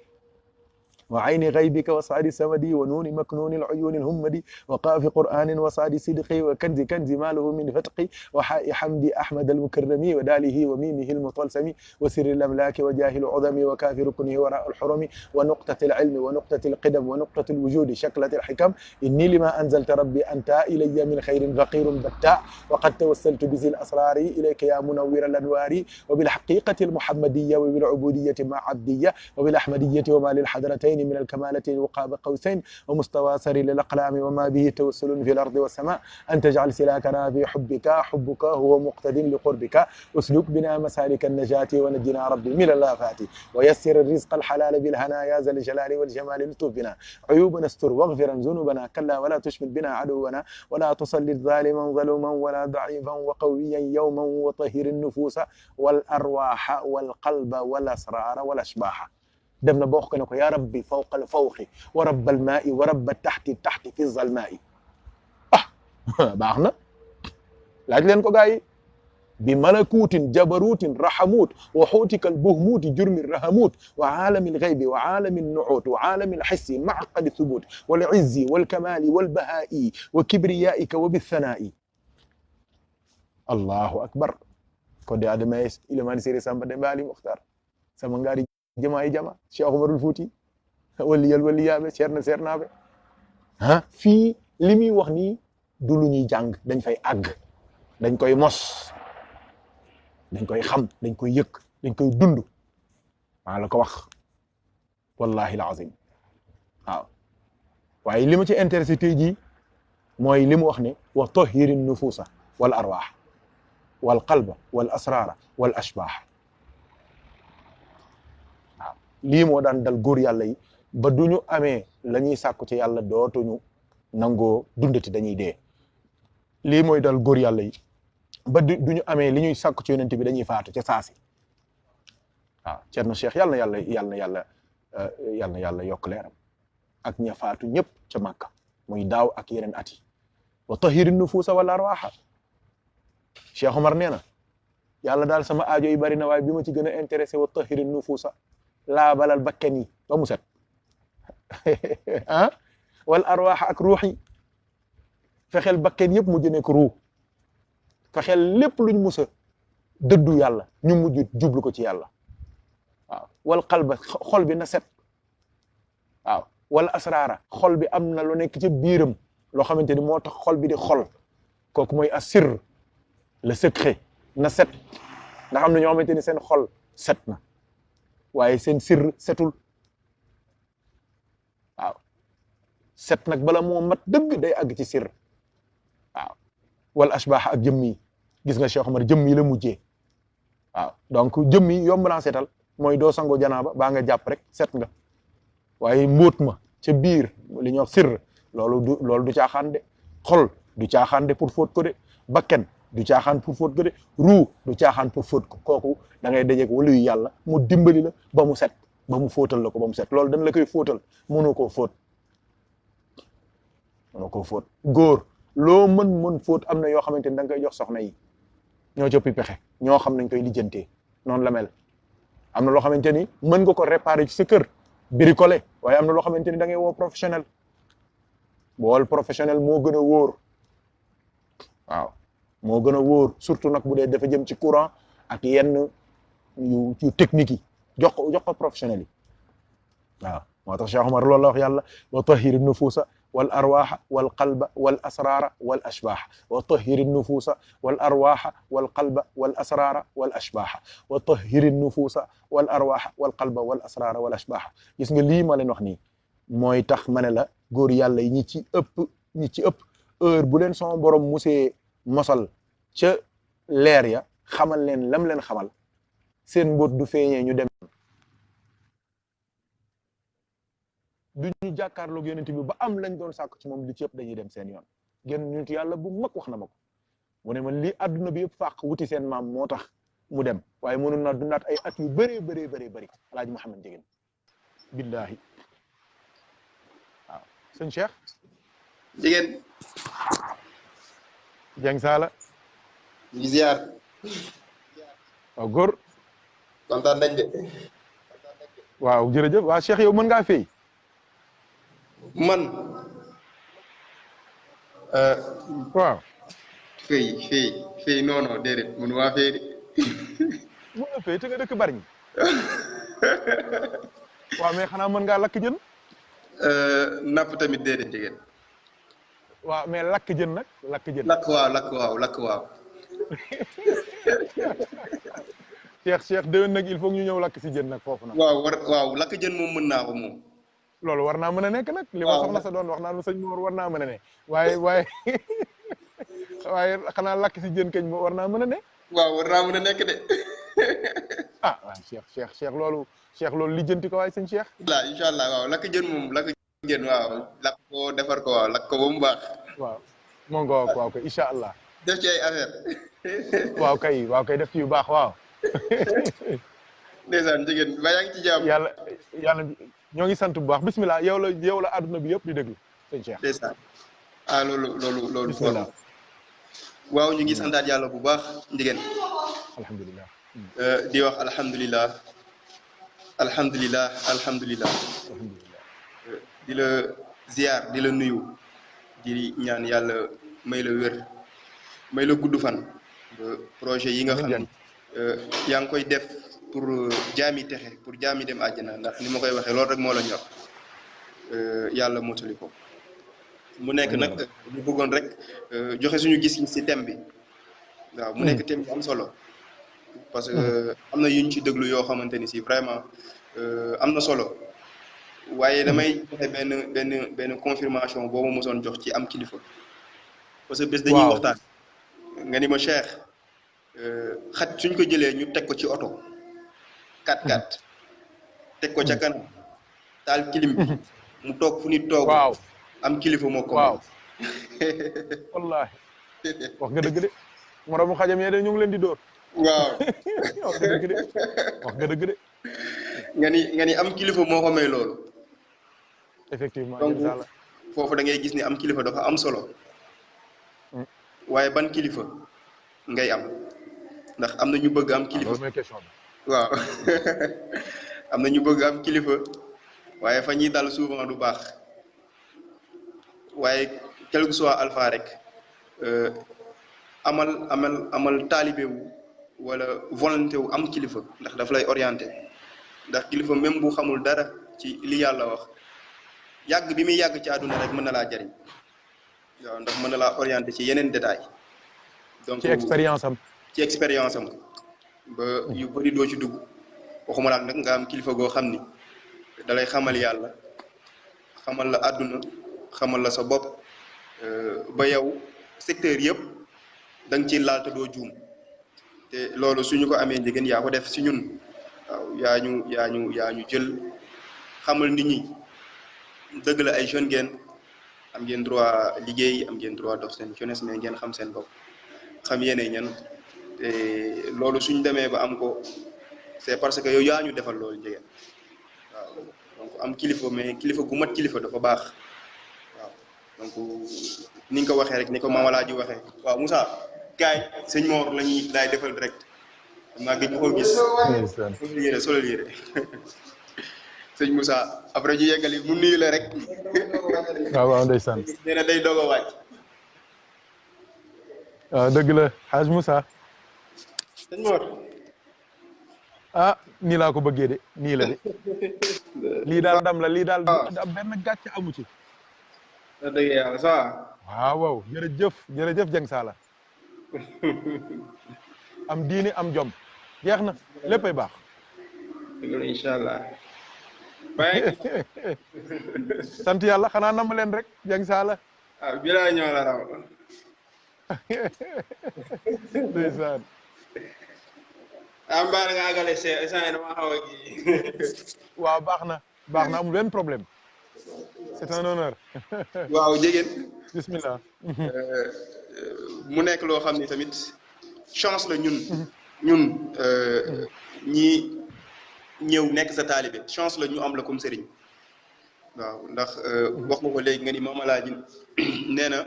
وعين غيبك وصعد سمدي ونون مكنون العيون الهمدي وقاف قرآن وصعد صدقي وكنز ماله من فتقي وحاء حمد أحمد المكرمي وداله وميمه المطلسم وسر الأملاك وجاه العظم وكاف ركنه وراء الحرم ونقطة العلم ونقطة القدم ونقطة الوجود شكلة الحكم إني لما أنزلت ربي أنت إلي من خير فقير بتاع وقد توسلت بذي الأسرار إليك يا منور الأنوار وبالحقيقة المحمدية وبالعبودية مع عبدية وبالأحمدية وما للحضرتين من الكمالة وقاب قوسين ومستوى سر للأقلام وما به توسل في الأرض والسماء أن تجعل سلاكنا في حبك هو مقتد لقربك أسلك بنا مسالك النجاة ونجنا ربي من الآفات ويسر الرزق الحلال بالهنا يا ذا الجلال والجمال لطف بنا عيوبنا استر واغفر ذنوبنا كلا ولا تشمت بنا عدونا ولا تسلط ظالما ظلوما ولا ضعيفا وقويا يوما وطهر النفوس والأرواح والقلب والأسرار والأشباح dem na ba wax ko ne ko yaa rabbi fawqa al fawqi wa rabbal maa'i wa rabba taxti fi zalmaa'i baax na laaj leen ko gaa yi bi malakuutin jabaruutin rahamuut wa xuutika al buhmuuti jurmi rahamuut wa aalami al ghaybi wa aalami al nuuut wa aalami al hissi macqadi thubuut wal izzi wal kamaali wal bahaa'i wa kibriyaa'ika wa bithanaa'i allahu akbar ko de adama ilimani seri samba de mbaali muxtar sama ngaari jama jama Cheikh Umarul Fuuti waliyaaɓe ceerno seernaaɓe fii li muy wax nii du lu ñuy jàng dañ fay àgg dañ koy mos dañ koy xam dañ koy yëg dañ koy dund maa la ko wax wallahi alazim waaw waaye li ma ci intéressé tey jii mooy li mu wax ne wa tahiri nufuusa wal arwaax wal qalba wal asraara wal ashbaax waaw lii moo daan dal góor yàlla yi ba du ñu amee la ñuy sàkku ci yàlla dootuñu nangoo dundati dañuy dee lii mooy dal góor yàlla yi ba du ñu amee li ñuy sàkku ci yonent bi dañuy faatu ca saasi waaw Cerno Cheikh yàlla na yàlla yokk leeram ak ña faatu ñëpp ca Màkka muy daaw ak yeneen at yi wa tahiri nufuusa wal arwaaxa Cheikh Omar nee na yàlla daal sama aajo yi bari na waaye bi ma ci gën a intéressé wa tahiri nufuusa laa balal bakken yi ba mu set ah wal arwaaxa ak ruux yi fexeel bakken yëpp mujj nekk ruux fexeel lépp luñ musa dëddu yàlla ñu mujj jublu ko ci yàlla waaw wal qalba xol bi na set waaw wala asraara xol bi am na lu nekk ci biiram loo xamante ni moo tax xol bi di xol kooku mooy asir le secret na set ndax am na ñoo xamante ni seen xol set na waaye seen sir setul waaw set nag bala moo mat dëgg day àgg ci sir waaw wala ashbaax ak jëmm yi gis nga Cheikh Omar jëmm yi la mujjee waaw donc jëmm yi yomb naa setal mooy doo sango janaaba baa nga jàpp rek set nga waaye mbóot ma ca biir li ñuy wax sir loolu du caaxaan de xol du caaxaan de pour fóot ko de bakken du caaxaan pour fóot ko de ruu du caaxaan pour fóot ko kooku da ngay dajeeg waliyu yàlla mu dimbali la ba mu set ba mu fóotal la ko ba mu set loolu dañ la koy fóotal mënoo koo fóot góor loo mën fóot am na yoo xamante ni da nga koy jox soxna yi ñoo coppi pexe ñoo xam nañ koy lijjantee noonu la mel am na loo xamante ni mën nga ko réparer ci sa kër bricoler waaye am na loo xamante ni da ngay woo professionnel bool professionnel moo gën a wóor waaw moo gën a wóor surtout nag bu dee dafa jëm ci courant ak yenn yu technique yi jox ko professionnel yi waaw moo tax Cheikh Omar loolu la wax yàlla wa tahiri nufuusa wal arwaaxa wal qalba wal asraara wal ashbaaxa wa tahiri nufuusa wal arwaaxa wal qalba wal asraara wal ashbaaxa wa tahiri nufuusa wal arwaaxa wal qalba wal asraara wal ashbaaxa gis nga lii ma leen wax nii mooy tax ma ne la góor yàlla yi ñi ci ëpp heure bu leen sama borom musee mosal ca leer ya xamal leen lam leen xamal seen mbóot du feeñee ñu dem du ñu jàkkaarloog yonent bi ba am lañ doon sàkk ci moom li ci ëpp dañuy dem seen yoon genn nit yàlla bu mag wax na ma ko mu ne man lii àdduna bi yëpp fàq wuti seen maam moo tax mu dem waaye mënoon naa dundaat ay at yu bëree alaaji Mouhamed Ndiéguène billahi waaw sëñ Cheikh Ndiéguène Dieng Saala ñu ziar waaw góor kontaan nañ de waaw jërëjëf waaw Cheikh yow mën ngaa fay man waaw fay non déedéet mënu maa fay de mën nga fay te nga dëkk bari ñi waaw mais xanaa mën ngaa lakk jën napp tamit déedéet Ndiéguène waaw mais lakk jën nag lakk jën lakk waaw Cheikh déwén nag il faut ñu ñëw lakk si jën nag foofu nag waaw lakk jën moom mën naa ko moom loolu war naa mën a nekk nag li ma soxna sa doon wax naan sëñ Mor war naa mën a ne waaye xanaa lakk si jën kañ war naa mën a ne waaw war naa mën a nekk de ah waaw Cheikh loolu lijjanti ko waaye sëñ Cheikh waaw incha allah waaw lakk jën moom lakk jën waaw lakk ko defar ko waaw lakk ko ba mu baax waaw moo nga waaw kay incha allah def ci ay affaire waaw kay def ci yu baax waaw ndeysaan Ndiéguène ba yaa ngi ci jàmm yàlla ñoo ngi sant bu baax bismillah yow la àdduna bi yëpp di déglu sëñ Cheikh ndeysaan loolu bismillah waaw ñu ngi santaat yàlla bu baax Ndiéguène alhamdulilah di wax alhamdulilah di la ziar di la nuyu di ñaan yàlla may la wér may la gudd fan projet yi nga xam ne yaa ngi koy def pour jaami texe pour jaami dem àjjana ndax ni ma koy waxee loolu rek moo la ñor yàlla mottali ko mu nekk nag ñu bëggoon rek joxe suñu gis-gis ci thème bi waaw mu nekk thème bi am solo parce que am na yuñ ci déglu yoo xamante ni si vraiment am na solo waaye damay joxe benn confirmation boo ma mosoon jox ci am kilifa parce que bés dañuy waxtaan nga ni ma Cheikh xaj suñ ko jëlee ñu teg ko ci oto 4x4 teg ko ca kanam taal kilim bi mu toog fu nit toog am kilifa moo ko wallahi wax nga dëgg de moromu xajam yee de ñu ngi leen di dóor waaw wax nga dëgg de wax nga dëgg de nga ni am kilifa moo ko may loolu effectivement donc foofu da ngay gis ni am kilifa dafa am solo waaye ban kilifa ngay am ndax am na ñu bëgg am kilifa loolu mooy question bi waaw am na ñu bëgg am kilifa waaye fa ñuy dal souvent du baax waaye quel que soit alpha rek amal taalibe wu wala volonté wu am kilifa ndax daf lay orienté ndax kilifa même bu xamul dara ci li yàlla wax yàgg bi muy yàgg ci àdduna rek mën na laa jariñ waaw ndax mën na laa orienté ci yeneen détail donc ci expérience am ba yu bëri doo ci dugg waxuma la nag nga am kilifa goo xam ni dalay xamal yàlla xamal la àdduna xamal la sa bopp ba yow secteur yëpp da nga ciy laal te doo juum te loolu suñu ko amee njëgën yaa ko def si ñun waaw yaa ñu jël xamal nit ñi dëgg la ay jeunes ngeen am ngeen droit liggéey am ngeen droit dox seen jeunesse mais ngeen xam seen bopp xam yéene ñan te loolu suñ demee ba am ko c'est parce que yow yaa ñu defal loolu njëgën waaw donc am kilifa mais kilifa gu mat kilifa dafa baax waaw donc ni nga ko waxee rek ni ko Mama Laaji waxee waaw Moussa gaay sëñ Mor lañuy daay defal direct xam naa gëj nga ko gis solal yére sëñ Moussa après ñu yeggali mu nuyu la rek waaw ndeysaan nee na day doog a wàcc waaw dëgg la Hadj Moussa sëñ Mor ah nii laa ko bëggee de nii la de lii daal ndam la lii daal benn gàcce amu ci dëgg yàlla ça waaw jërëjëf Dieng Saala am diine am jom jeex na léppay baax dëgg la incha allah sant yàlla xanaa nam leen rek Dieng Saala bilaa ñoo la raw ndeysaan mbaar nga àggale see dama xaw a kii waaw baax na amul benn problème c'est un honneur waaw jigéen bismillah mu nekk loo xam ni tamit chance la ñun ñi ñëw nekk sa taalibe chance la ñu am la comme sëriñ waaw ndax wax nga ko léegi nga ni Mama Laaji nee na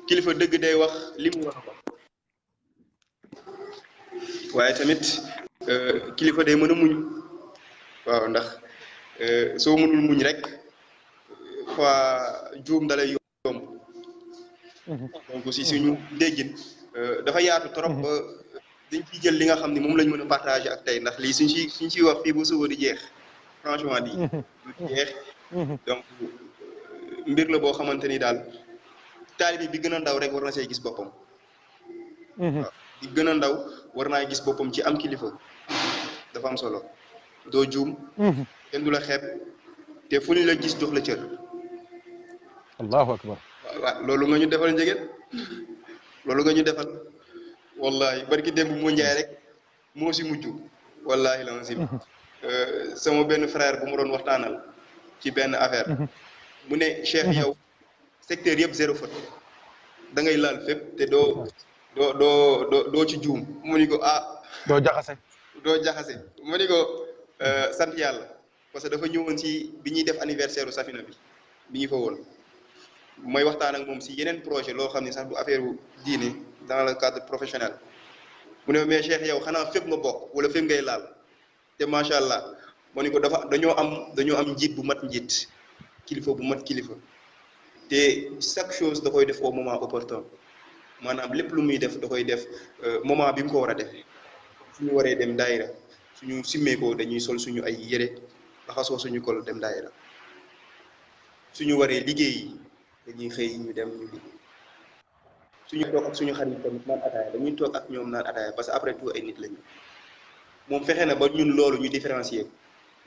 kilifa dëgg day wax li mu wax ko waaye tamit kilifa day mën a muñ waaw ndax soo mënul muñ rek fois juum dalay yomb donc si suñu déggin dafa yaatu trop ba dañ ciy jël li nga xam ne moom lañ mën a partager ak tey ndax lii suñ ciy wax fii bu suba di jeex franchement di jeex donc mbir la boo xamante ni daal taalibi bi gën a ndaw rek war na see gis boppam waaw bi gën a ndaw war naa gis boppam ci am kilifa dafa am solo doo juum kenn du la xeeb te fu ñu la gis jox la cër allahu akbar waaw loolu nga ñu defal njëgeen loolu nga ñu defal wallahi barki démb moo njaay rek moo si mujj wallahi la si sama benn frère bu mu doon waxtaanal ci benn affaire mu ne Cheikh yow secteur yëpp zéro faute da ngay laal fépp te doo ci juum mu ni ko doo jaxase mu ni ko sant yàlla parce que dafa ñëwoon si bi ñuy def anniversaire u Safina bi ñu fa woon mooy waxtaan ak moom si yeneen projet loo xam ne sax du affaire u diine dans le cadre professionnel mu ne mais Cheikh yow xanaa fépp nga bokk wala fépp ngay laal te macha allah moo ni ko dañoo am njiit bu mat njiit kilifa bu mat kilifa te chaque chose da koy def au moment opportun maanaam lépp lu muy def da koy def moment bi mu ko war a defee suñu waree dem daayira suñu simmeekoo dañuy sol suñu ay yére laxasoo suñu kol dem daayira suñu waree liggéey dañuy xëy ñu dem ñu liggéey suñu toog ak suñu xarit tamit naan ataaya dañuy toog ak ñoom naan ataaya parce que après tout ay nit lañu moom fexe na ba ñun loolu ñu différencier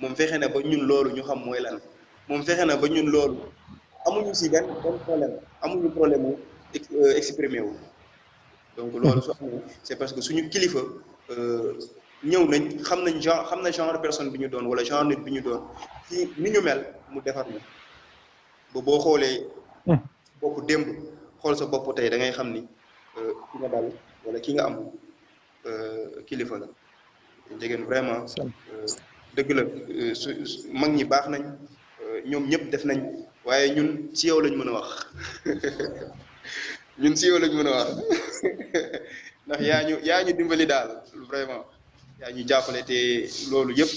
moom fexe na ba ñun loolu ñu xam mooy lan moom fexe na ba ñun loolu amuñu si benn problème amuñu problème mu exprimer wu donc loolu su amee c'est parce que suñu kilifa ñëw nañ xam na genre personne bi ñu doon wala genre nit bi ñu doon ci ni ñu mel mu defar ñu ba boo xoolee bopp démb xool sa bopp tey da ngay xam ni ki nga dal wala ki nga am kilifa la jegeen vraiment dëgg la mag ñi baax nañ ñoom ñëpp def nañ waaye ñun ci yow lañ mën a wax ñun ci yow lañ mën a wax ndax yaa ñu dimbali daal vraiment yaa ñu jàppale te loolu yëpp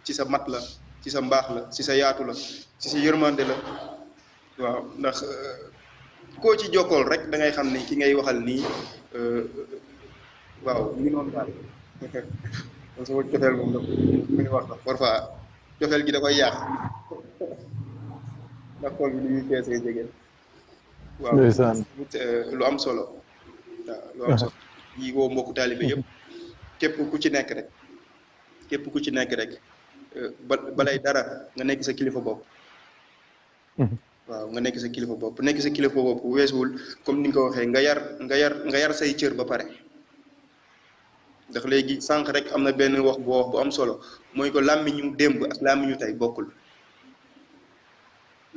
ci sa mat la ci sa mbaax la ci sa yaatu la ci sa yërmande la waaw ndax koo ci jokkool rek da ngay xam ni ki ngay waxal nii waaw ñu ngi noonu daal kon sama cofeel moom la muy wax sax parfois cofeel gi da koy yàq ndax xool bi ni ñuy feesee jege. waaw lu am solo waaw lu am solo yi woo mbokku taalibe yëpp képp ku ci nekk rek balay dara nga nekk sa kilifa bopp waaw nga nekk sa kilifa bopp weesuwul comme ni nga ko waxee nga yar say cër ba pare ndax léegi sànq rek am na benn wax bu am solo mooy ko làmmiñu démb ak làmmiñu tey bokkul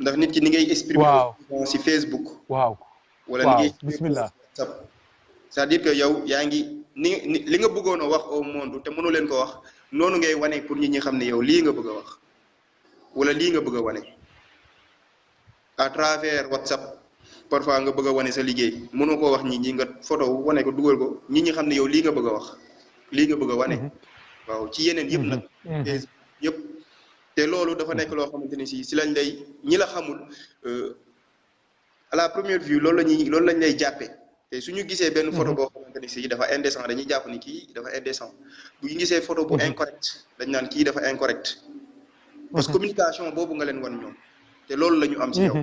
ndax nit ki ni ngay exprimer ci Facebook wala ni ngay bismillah c'est-à-dire que yow yaa ngi li nga bëggoon a wax au monde te mënu leen ko wax noonu ngay wane pour nit ñi xam ne yow lii nga bëgg a wax wala lii nga bëgg a wane à travers WhatsApp parfois nga bëgg a wane sa liggéey mënoo koo wax nit ñi nga photo wane ko dugal ko nit ñi xam ne yow lii nga bëgg a wax lii nga bëgg a wane waaw ci yeneen yëpp nag yëpp te loolu dafa nekk loo xamante ni si lañ lay ñi la xamul à la première vue loolu lañ lay jàppee te suñu gisee benn photo boo xamante ni si dafa indécent dañuy jàpp ni kii dafa indécent bu ñu gisee photo bu incorrect dañ naan kii dafa incorrect parce que communication boobu nga leen wan ñoom te loolu la ñu am si yow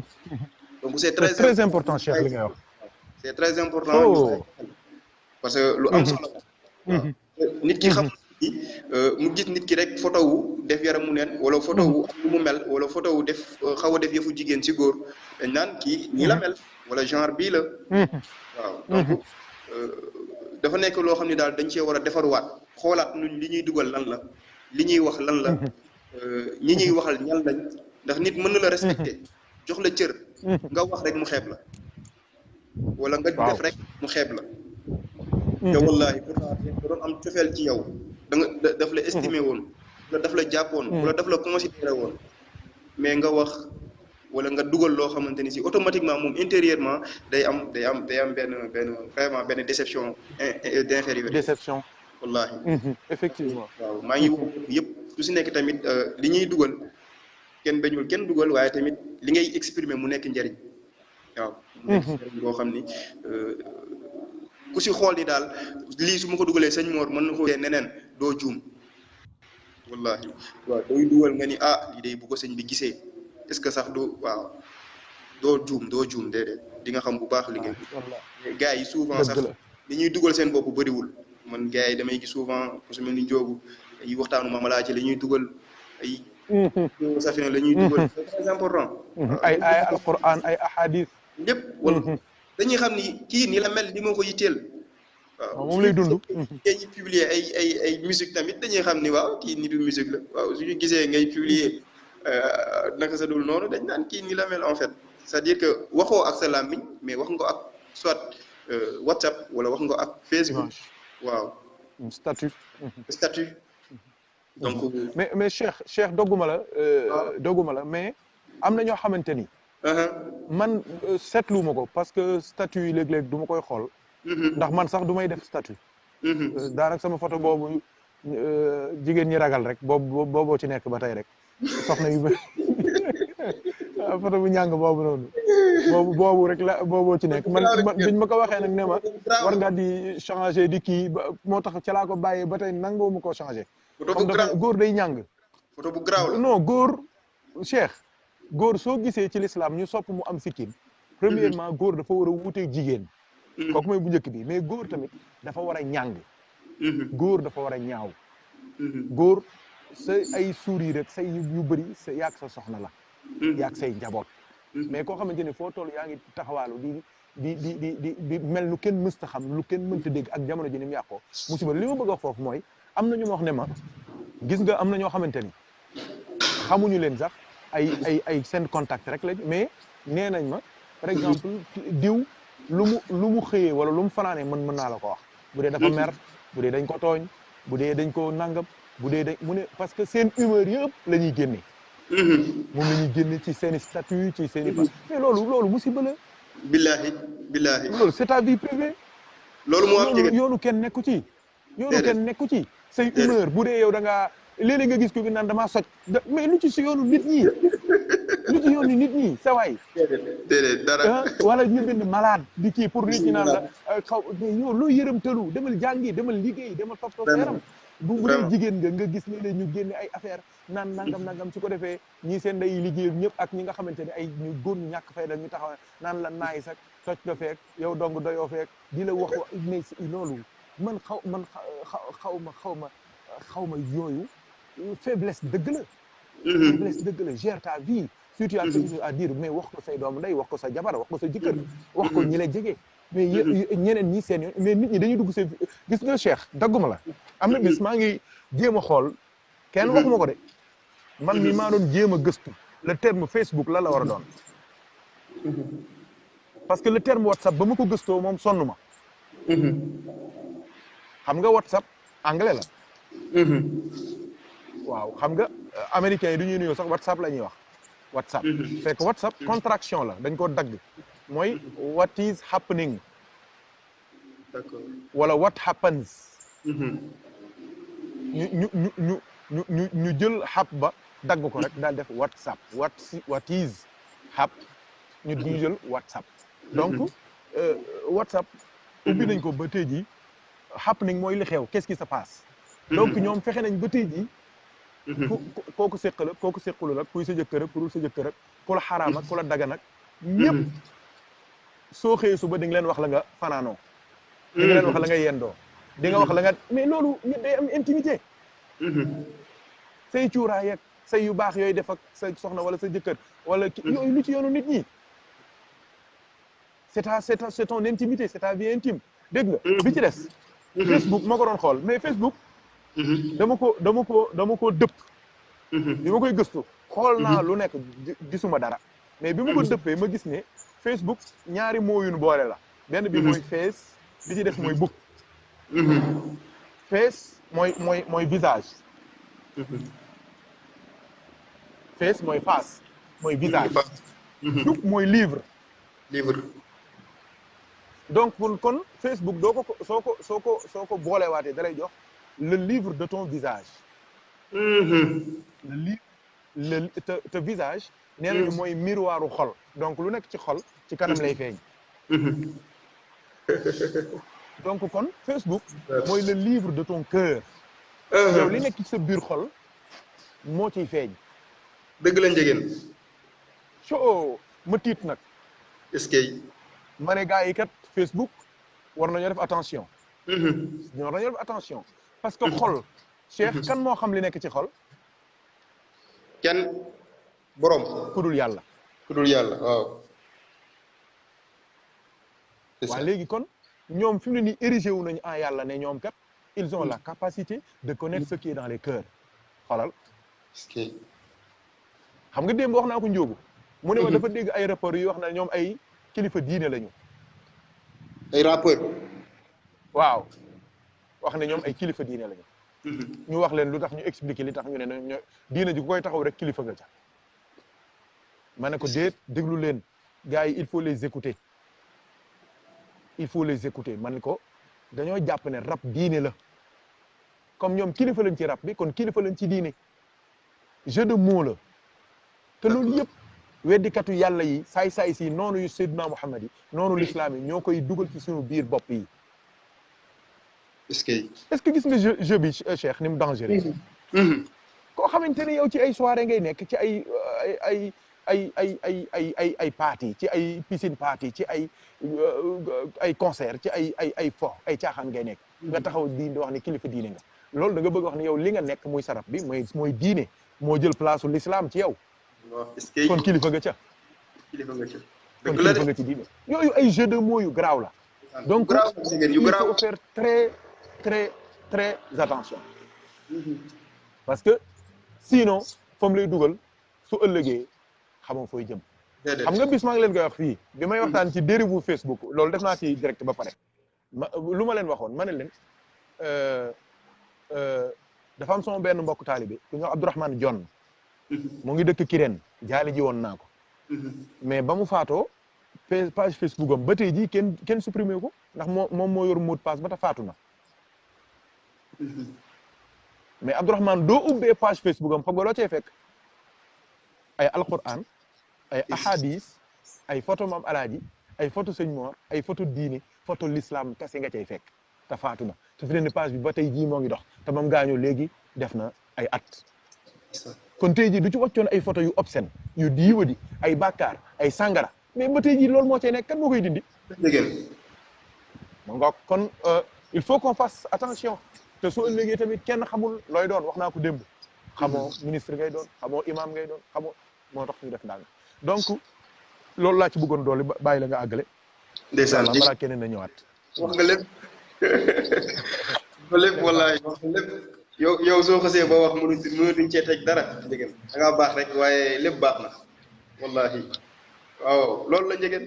donc c'est très important Cheikh li ngay wax c'est très important parce que lu am solo nit ki xam mu gis nit ki rek photo wu def yaramu neen wala photo wu am lu mu mel wala photo wu def xaw a def yëfu jigéen si góor dañ naan kii nii la mel wala genre bii la waaw donc dafa nekk loo xam ne daal dañ cee war a defarwaat xoolaat nuñ li ñuy dugal lan la li ñuy wax lan la ñi ñuy waxal ñan lañ ndax nit mën na la respecté jox la cër nga wax rek mu xeeb la wala nga def rek mu xeeb la te wallahi pourtant da doon am cofeel ci yow daf la estimé woon wala daf la jàppoon wala daf la considéré woon mais nga wax wala nga dugal loo xamante ni si automatiquement moom intérieurement day am benn vraiment benn déception d'infériorité déception wallahi effectivement waaw maa ngi woo yëpp su si nekk tamit li ñuy dugal kenn bañul kenn dugal waaye tamit li ngay exprimer mu nekk njëriñ waaw mu nekk njëriñ boo xam ni ku si xool ni daal lii su ma ko dugalee sëñ Mor mën na ko neneen doo juum wallahi waaw dooy dugal nga ni lii day bu ko sëñ bi gisee est-ce que sax doo juum déedéet di nga xam bu baax li ngeen gars yi souvent sax li ñuy dugal seen bopp bëriwul man gars yi damay gis souvent ku su mel ni Njoogu ay waxtaanu Mamalaaji la ñuy dugal ay safina la ñuy dugal c'est très important ay alquran ay ahadith lépp wala dañuy xam ni kii ni la mel ni moo ko yitteel waaw moom lay dund ngay publier ay musique tamit dañuy xam ni waaw kii nitu musique la waaw suñu gisee ngay publier naka sa dul noonu dañ naan kii ni la mel en fait c'est-à-dire que waxoo ak sa làmmiñ mais wax nga ak soit WhatsApp wala wax nga ak Facebook waaw statut donc mais Cheikh dogguma la mais am na ñoo xamante ni man seetluwuma ko parce que statut yi léeg-léeg du ma koy xool ndax man sax du may def statut daanaka sama photo boobu jigéen ñi ragal rek booboo ci nekk ba tey rek soxna yu bëri photo bu ñàng boobu noonu boobu rek la booboo ci nekk man biñ ma ko waxee nag ne ma war nga di changer di kii moo tax ca laa ko bàyyee ba tey nangoo mu ko changer comme dafa góor day ñàng photo bu garaaw la non góor Cheikh góor soo gisee ci l'islam ñu sopp mu am sikkim premièrement góor dafa war a wuuteeg jigéen kooku mooy bu njëkk bi mais góor tamit dafa war a ñàng góor dafa war a ñaaw góor sa ay sourire rek say yu bëri sa yaag sa soxna la yaag say njaboot mais koo xamante ni foo toll yaa ngi taxawaalu di mel lu kenn mësta xam lu kenn mënta dégg ak jamono ji ni mu yàqoo musiba li ma bëgg a wax foofu mooy am na ñu ma wax ne ma gis nga am na ñoo xamante ni xamuñu leen sax ay seen contact rek lañ mais nee nañ ma par exemple diw lu mu xëyee wala lu mu fanaanee mën naa la ko wax bu dee dafa mer bu dee dañ ko tooñ bu dee dañ ko nangam bu dee dañ mu ne parce que seen humeur yëpp la ñuy génne moom la ñuy génne ci seen i statut ci seen i mais loolu musiba la billahi loolu c'est ta vie privée loolu moo am yoonu kenn nekku ci kenn nekku ci say humeur bu dee yow da ngaa léeg-léeg nga gis ko bi naan damaa soj mais lu ci si yoonu nit ñi lu ci yoonu nit ñi sa waay déedéet dara wala ñu bind malade di kii pour nit ñi naan la xaw yow loo yërëm tëlu demal jàngi demal liggéey demal toppatoo sa yaram bu dee jigéen nga gis léeg-léeg ñu génne ay affaire naan nangam su ko defee ñii seen nday liggéey ñëpp ak ñi nga xamante ne ay ñu góor ñu ñàkk fay ñu taxaw naan la naay sax soj nga feek yow dong doyoo feek di la wax mais loolu man xaw ma yooyu faiblesse dëgg la faiblesse dëgg la gère ta vie si tu as quelque chose à dire mais wax ko say doom nday wax ko sa jabar wax ko sa jëkkër wax ko ñi la jege mais ñeneen ñi seen yoon mais nit ñi dañuy dugg seen gis nga Cheikh dagguma la am na bis maa ngi jéem a xool kenn waxuma ko de man mi maa doon jéem a gëstu le terme Facebook la war a doon parce que le terme WhatsApp ba ma ko gëstoo moom sonn ma xam nga WhatsApp anglais la waaw xam nga américains yi du ñuy nuyoo sax WhatsApp la ñuy wax WhatsApp fekk WhatsApp contraction la dañ ko dagg mooy what is happening d'accord wala what happens ñu jël xap ba dagg ko rek daal def WhatsApp what is hap ñu jël WhatsApp donc WhatsApp ubbi nañ ko ba tey jii happening mooy li xew qu'est-ce qui se passe donc ñoom fexe nañ ba tey jii kooku séq la kooku séqulu la kuy sa jëkkër ak ku dul sa jëkkër ak ku la xaraam ak ku la dagan ak ñëpp soo xëyee suba di nga leen wax la nga fanaanoo di nga leen wax la nga yendoo di nga wax la nga mais loolu nit day am intimité say cuuraay ak say yu baax yooyu def ak sa soxna wala sa jëkkër wala yooyu lu ci yoonu nit ñi c'est ton intimité c'est ta vie intime dégg nga bi ci des Facebook ma ko doon xool mais Facebook dama ko dëpp bi ma koy gëstu xool naa lu nekk gisuma dara mais bi ma ko dëppee ma gis ne Facebook ñaari moo yu nu boole la benn bi mooy face bi ci def mooy book face mooy visage face mooy face mooy visage book mooy livre donc kon Facebook doo ko soo ko boolewaatee da lay jox le livre de ton visage te visage nee nañu mooy miroiru xol donc lu nekk ci xol ci kanam lay feeñ donc kon Facebook mooy le livre de ton cœur yow li nekk ci sa biir xol moo ciy feeñ dëgg la njegéen ma tiit nag est-ce que ma ne gars yi kat Facebook war nañoo def attention war nañoo def attention parce que xol Cheikh kan moo xam li nekk ci xol kenn borom ku dul yàlla waaw waaw léegi kon ñoom fi mu ne nii érigé wu nañu en yàlla ne ñoom kat ils ont la capacité de connaître ce qui est dans les cœurs xoolal xam nga démb wax naa ko njóogu mu ne ma dafa dégg ay rappeurs yi wax na ñoom ay kilifa diine lañu ay rappeurs waaw wax ne ñoom ay kilifa diine lañu ñu wax leen lu tax ñu expliquer li tax ñu ne diine ji ku koy taxaw rek kilifa nga ca ma ne ko déet déglu leen gars yi il faut les écouter ma ne ko dañoo jàpp ne rap diine la comme ñoom kilifa lañ ci rap bi kon kilifa lañ ci diine jeu de mots la te loolu yëpp weddikatu yàlla yi saay-saay si noonu yu Seydina Muhammad yi noonu l'islam yi ñoo koy dugal ci suñu biir bopp yi est-ce que gis nga jeu bi Cheikh ni mu dangereux koo xamante ne yow ci ay soirée ngay nekk ci ay party ci ay piscine party ci ay concert ci ay fo ay caaxaan ngay nekk nga taxaw di wax ni kilifa diine nga loolu da nga bëgg wax ni yow li nga nekk muy sarab bi mooy diine moo jël place u l'islam ci yow kon kilifa nga ca kon kilifa nga ci diine yooyu ay jeu de mots yu garaaw la donc il faut faire très très très attention parce que sinon fam lay dugal su ëllëgee xamoo fooy jëm xam nga bis maa ngi leen koy wax fii bi may waxtaan ci dérive bu Facebook loolu def naa ci direct ba pare lu ma leen waxoon ma ne leen dafa am sama benn mbokk taalibe ku ñëw Abdourahmane John mu ngi dëkk Kirène jaali ji woon naa ko mais ba mu faatoo page Facebook am ba tey jii kenn supprimé ko ndax moom moo yor mot de passe ba ta faatu na mais Abdourahmane doo ubbee page Facebook am foog nga loo cay fekk ay alquran ay ahadis ay photo maam alaaji ay photo sëñ Mor ay photo diine photo l'islam kese nga cay fekk te faatu na te fi ne page bi ba tey jii moo ngi dox te moom gaañoo léegi def na ay at kon tey jii du ci wàccoon ay photo yu obscène yu diiwadi ay bàkkaar ay sangara mais ba tey jii loolu moo cay nekk kan moo koy dindi ma ngoog kon il faut qu'on fasse attention te soo ëllëgee tamit kenn xamul looy doon wax naa ko démb xamoo ministre ngay doon xamoo imam ngay doon xamoo moo tax ñu def ndànk donc loolu laa ci bëggoon doole bàyyi la nga àggale ndeysaan balaa keneen na ñëwaat wax nga lépp lépp wallaay wax nga lépp yow soo xasee ba wax mënutuñ cee teg dara njëgën da ngaa baax rek waaye lépp baax na wallahi waaw loolu la njëgën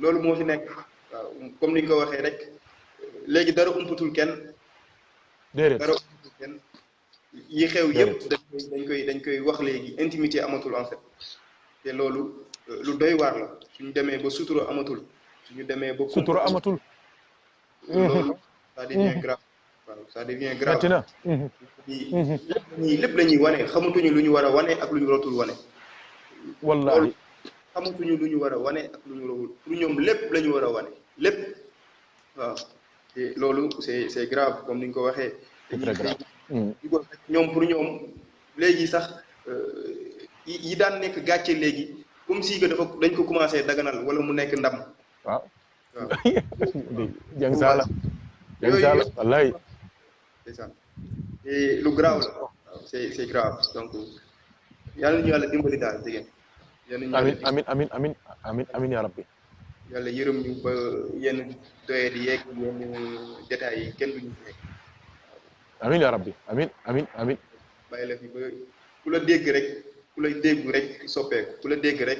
loolu moo fi nekk waaw comme ni nga ko waxee rek léegi dara umpatul kenn déedéet dara umpatul kenn yi xew yëpp dañ koy wax léegi intimité amatul en fait te loolu lu doy waar la suñu demee ba sutura amatul suñu demee ba sutura amatul loolu ça devient grave waaw ça devient grave maintenant lépp la ñuy wane xamatuñu lu ñu war a wane ak lu ñu rotul wane wallahi xamatuñu lu ñu war a wane ak lu ñu rawul pour ñoom lépp la ñu war a wane lépp waaw te loolu c'est grave comme ni nga ko waxee c'est très grave ñoom pour ñoom léegi sax yi daan nekk gàcce léegi comme si que dañ ko commencé daganal wala mu nekk ndam waaw jàng saala wallahi c'est ça et lu grave la waaw c'est grave donc yàlla ñu yàlla dimbali daal jigéen amin ya rabbi yàlla yërëm ñu ba yenn doye di yeeg yenn détails yi kenn duñu fi nekk amin ya rabbi amin bàyyi la fi ba ku la dégg rek ku lay dégg rek soppeeku ku la dégg rek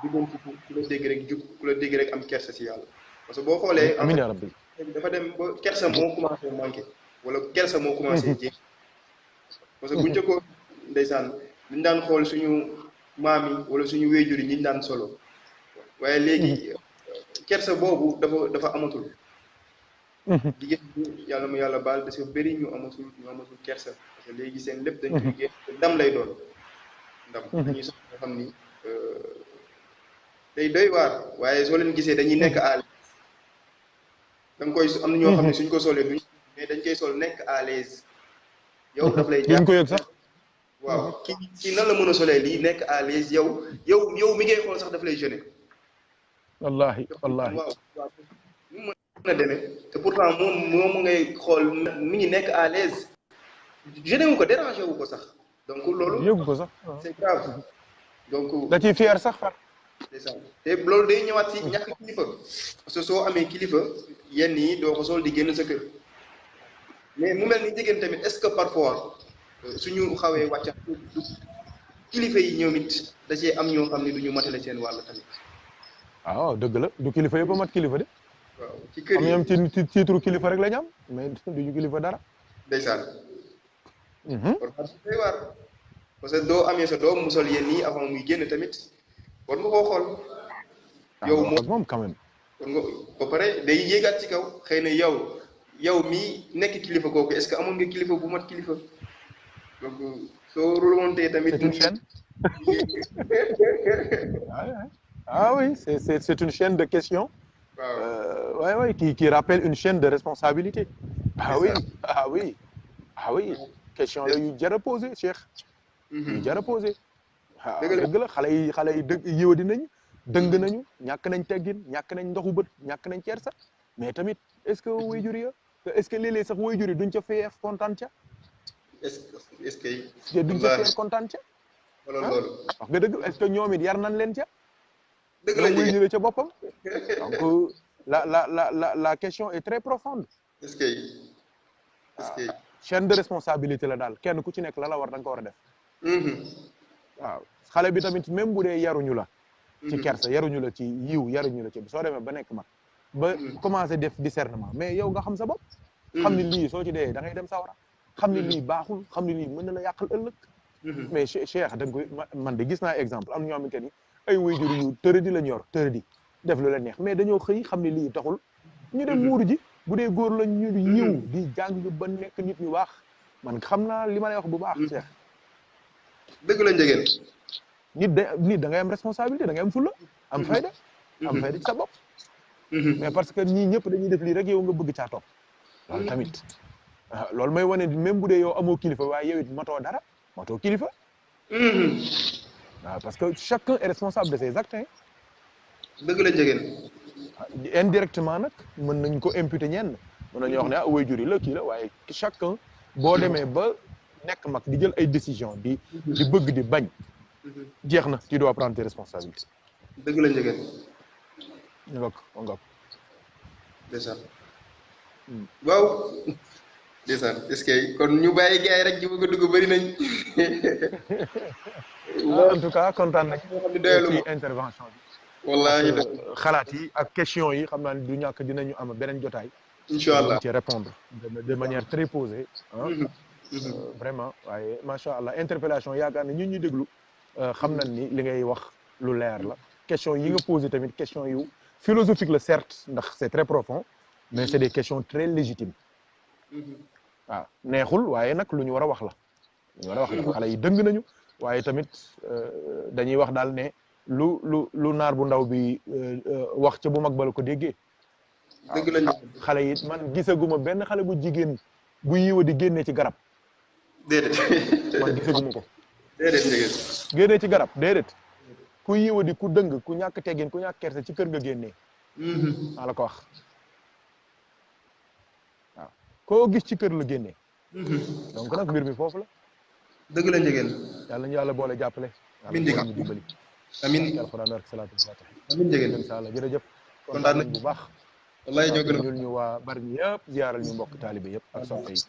jubanti ku la dégg rek jub ku la dégg rek am kersa si yàlla parce que boo xoolee amin ya rabbi dafa dem ba kersa moo commencé manqué wala kersa moo commencé jeex parce que bu njëkkoon ndeysaan liñ daan xool suñu maam yi wala suñu wéjur yi ñi daan solo waaye léegi kersa boobu dafa amatul jigéen ñi yàlla mu yàlla baal dafa bëri ñu amatul kersa parce que léegi seen lépp dañ koy génn ndam lay doon ndam dañuy sox nga xam ni day doy waar waaye soo leen gisee dañuy nekk à l'aise da nga koy am na ñoo xam ne suñ ko solee duñ mais dañ koy sol nekk à l'aise yow daf lay duñ ko yëg sax waaw kii nan la mën a solee lii nekk à l'aise yow mi ngay xool sax daf lay gêner wallahi waaw mu mën a demee te pourtant moom ngay xool mi ngi nekk à l'aise gêner wu ko déranger wu ko sax donc loolu yëgu ko sax c'est grave donc da ciy fier sax far c'est ça te loolu day ñëwaat si ñàkk kilifa parce que soo amee kilifa yenn yi doo ko sol di génn sa kër mais mu mel ni jigéen tamit est-ce que parfois suñu xawee wàcca du kilifa yi ñoom it da cee am ñoo xam ne du ñu matale seen wàll tamit waaw dëgg la du kilifa yëpp a mat kilifa de waaw ci kër yi am ñoom ci titre kilifa rek la ñu am mais duñu kilifa dara ndeysaan kon day waar parce que doo amee sa doom mu sol yenn yi avant muy génn tamit war nga koo xool yow moom quand même war nga ba pare day yéegaat ci kaw xëy na yow mii nekk kilifa kooku est-ce que amoon nga kilifa bu mat kilifa donc soo remonté tamit c'est une chaîne ah oui c'est une chaîne de questions ouais qui rappelle une chaîne de responsabilité ah oui question la yu jar a posé Cheikh yu jar a posé waaw dëgg la xale yi dëgg yiwadi nañu dëng nañu ñàkk nañ teggin ñàkk nañ ndoxu bët ñàkk nañ kersa mais tamit est-ce que waajur ya est-ce que léeg-léeg sax waajur yi duñ ca feex kontaan ca est-ce que duñ ca feex kontaan ca wala loolu wax nga dëgg est-ce que ñoom it yar nañ leen ca dëgg la ñoom wuy jege jële ca boppam donc la question est très profonde est-ce que est-ce que chaîne de responsabilité la daal kenn ku ci nekk la war da nga ko war a def waaw xale bi tamit même bu dee yaruñu la ci kersa yaruñu la ci yiw yaruñu la ci soo demee ba nekk mag ba commencé def discernement mais yow nga xam sa bopp xam ni lii soo ci dee da ngay dem sawara xam ni lii baaxul xam ni lii mën na la yàqal ëllëg mais Cheikh da nga koy man de gis naa exemple am na ñoo xamante ni ay waajur yu tëradi lañ yor tëradi def lu la neex mais dañoo xëy xam ni lii taxul ñu dem muuru ji bu dee góor lañ ñu yiw di jàng ba nekk nit ñu baax man xam naa li ma lay wax bu baax Cheikh dëgg la njegeen nit da ngay am responsabilité da ngay am fulla am fayda ci sa bopp mais parce que ñii ñëpp dañuy def lii rek yow nga bëgg caa topp loolu tamit loolu may wane même bu dee yow amoo kilifa waaye yow it matoo dara matoo kilifa waaw parce que chacun est responsable de ses actes dëgg la njegeen indirectement nag mën nañ ko imputer ñenn mën nañu wax ne ah waajur yi la kii la waaye chacun boo demee ba nekk mag di jël ay décision di bëgg di bañ jeex na tu dois prendre tes responsabilités dëgg la njegeen ngok ndeysaan waaw ndeysaan est-ce que kon ñu bàyyi gars yi rek ji bëgg a dugg bëri nañ en tout cas kontaan nañ ci intervention bi wallahi xalaat yi ak question yi xam naa ne du ñàkk dinañu am beneen jotaay incha allah ci répondre de manière très posée vraiment waaye macha allah interpellation yaakaar ne ñun ñu déglu xam nañ ni li ngay wax lu leer la question yi nga posé tamit question yu philosophique la certes ndax c'est très profond mais c'est des questions très légitimes waaw neexul waaye nag lu ñu war a wax la lu ñu war a wax la xale yi dëng nañu waaye tamit dañuy wax daal ne lu naar bu ndaw bi wax ca bu mag bala ko déggee dëgg lañu xale yi man gisaguma benn xale bu jigéen bu yiwa di génnee ci garab déedéet man gisaguma ko déedéet njegeen génnee ci garab déedéet ku yiwa di ku dëng ku ñàkk teggin ku ñàkk kersa ci kër nga génnee maa la ko wax waaw koo gis ci kër la génnee donc nag mbir mi foofu la dëgg la njegeen yàlla ñu yàlla boole jàppale amiin njegeen ñu dimbali amiin alxuraan ak salaatu fatih amiin njegeen incha allah jërëjëf kontaan nañ bu baax wallahi ñoo gën a ñul ñu waa bari ñi yëpp ziyaaral ñu mbokk taalibe yëpp ak soppe yi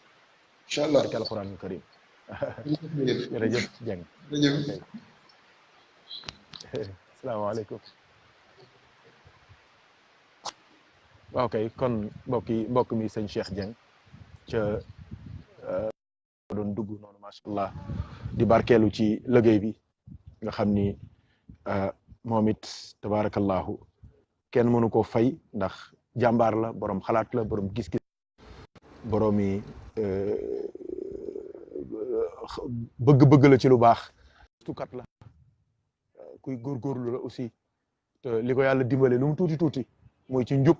incha allah barke alxuraan karim jërëjëf Dieng jërëjëf asalaamaaleykum waaw kay kon mbokk mi sëñ Cheikh Dieng ca doon dugg noonu macha allah di barkeelu ci liggéey bi nga xam ni moom it tabaarakallahu kenn mënu koo fay ndax jàmbaar la borom xalaat la borom gis-gis boroomi bëgg-bëgg la ci lu baax tukat la kuy góorgóorlu la aussi te li ko yàlla dimbale lu mu tuuti mooy ci njub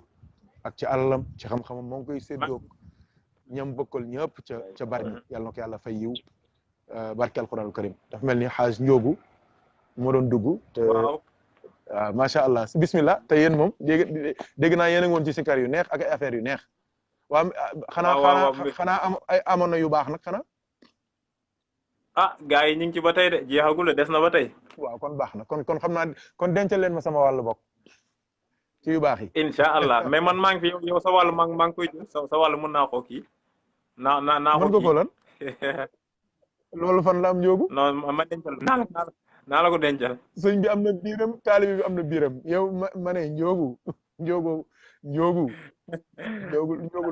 ak ci alalam ci xam-xamam moo ngi koy séddoo ñam bokkal ñëpp ca bari yàlla na ko yàlla fay yiw barke alquranul karim dafa mel ni xaaj njóogu moo doon dugg te waaw macha allah bismillah te yéen moom dégg naa yéen a ngi woon ci sikar yu neex ak ay affaires yu neex waaw xanaa am ay amoon na yu baax nag xanaa gars yi ñu ngi ci ba tey de jeexagul des na ba tey waaw kon baax na kon xam naa kon dencal leen ma sama wàllu bokk ci yu baax yi incha allah mais man maa ngi fi yow sa wàllu maa ngi koy jël sa wàllu mën naa koo kii naa mën nga ko lan loolu fan la am njóogu non ma dencal naa la ko dencal sëñ bi am na biiram taalibi bi am na biiram yow ma ne njóogu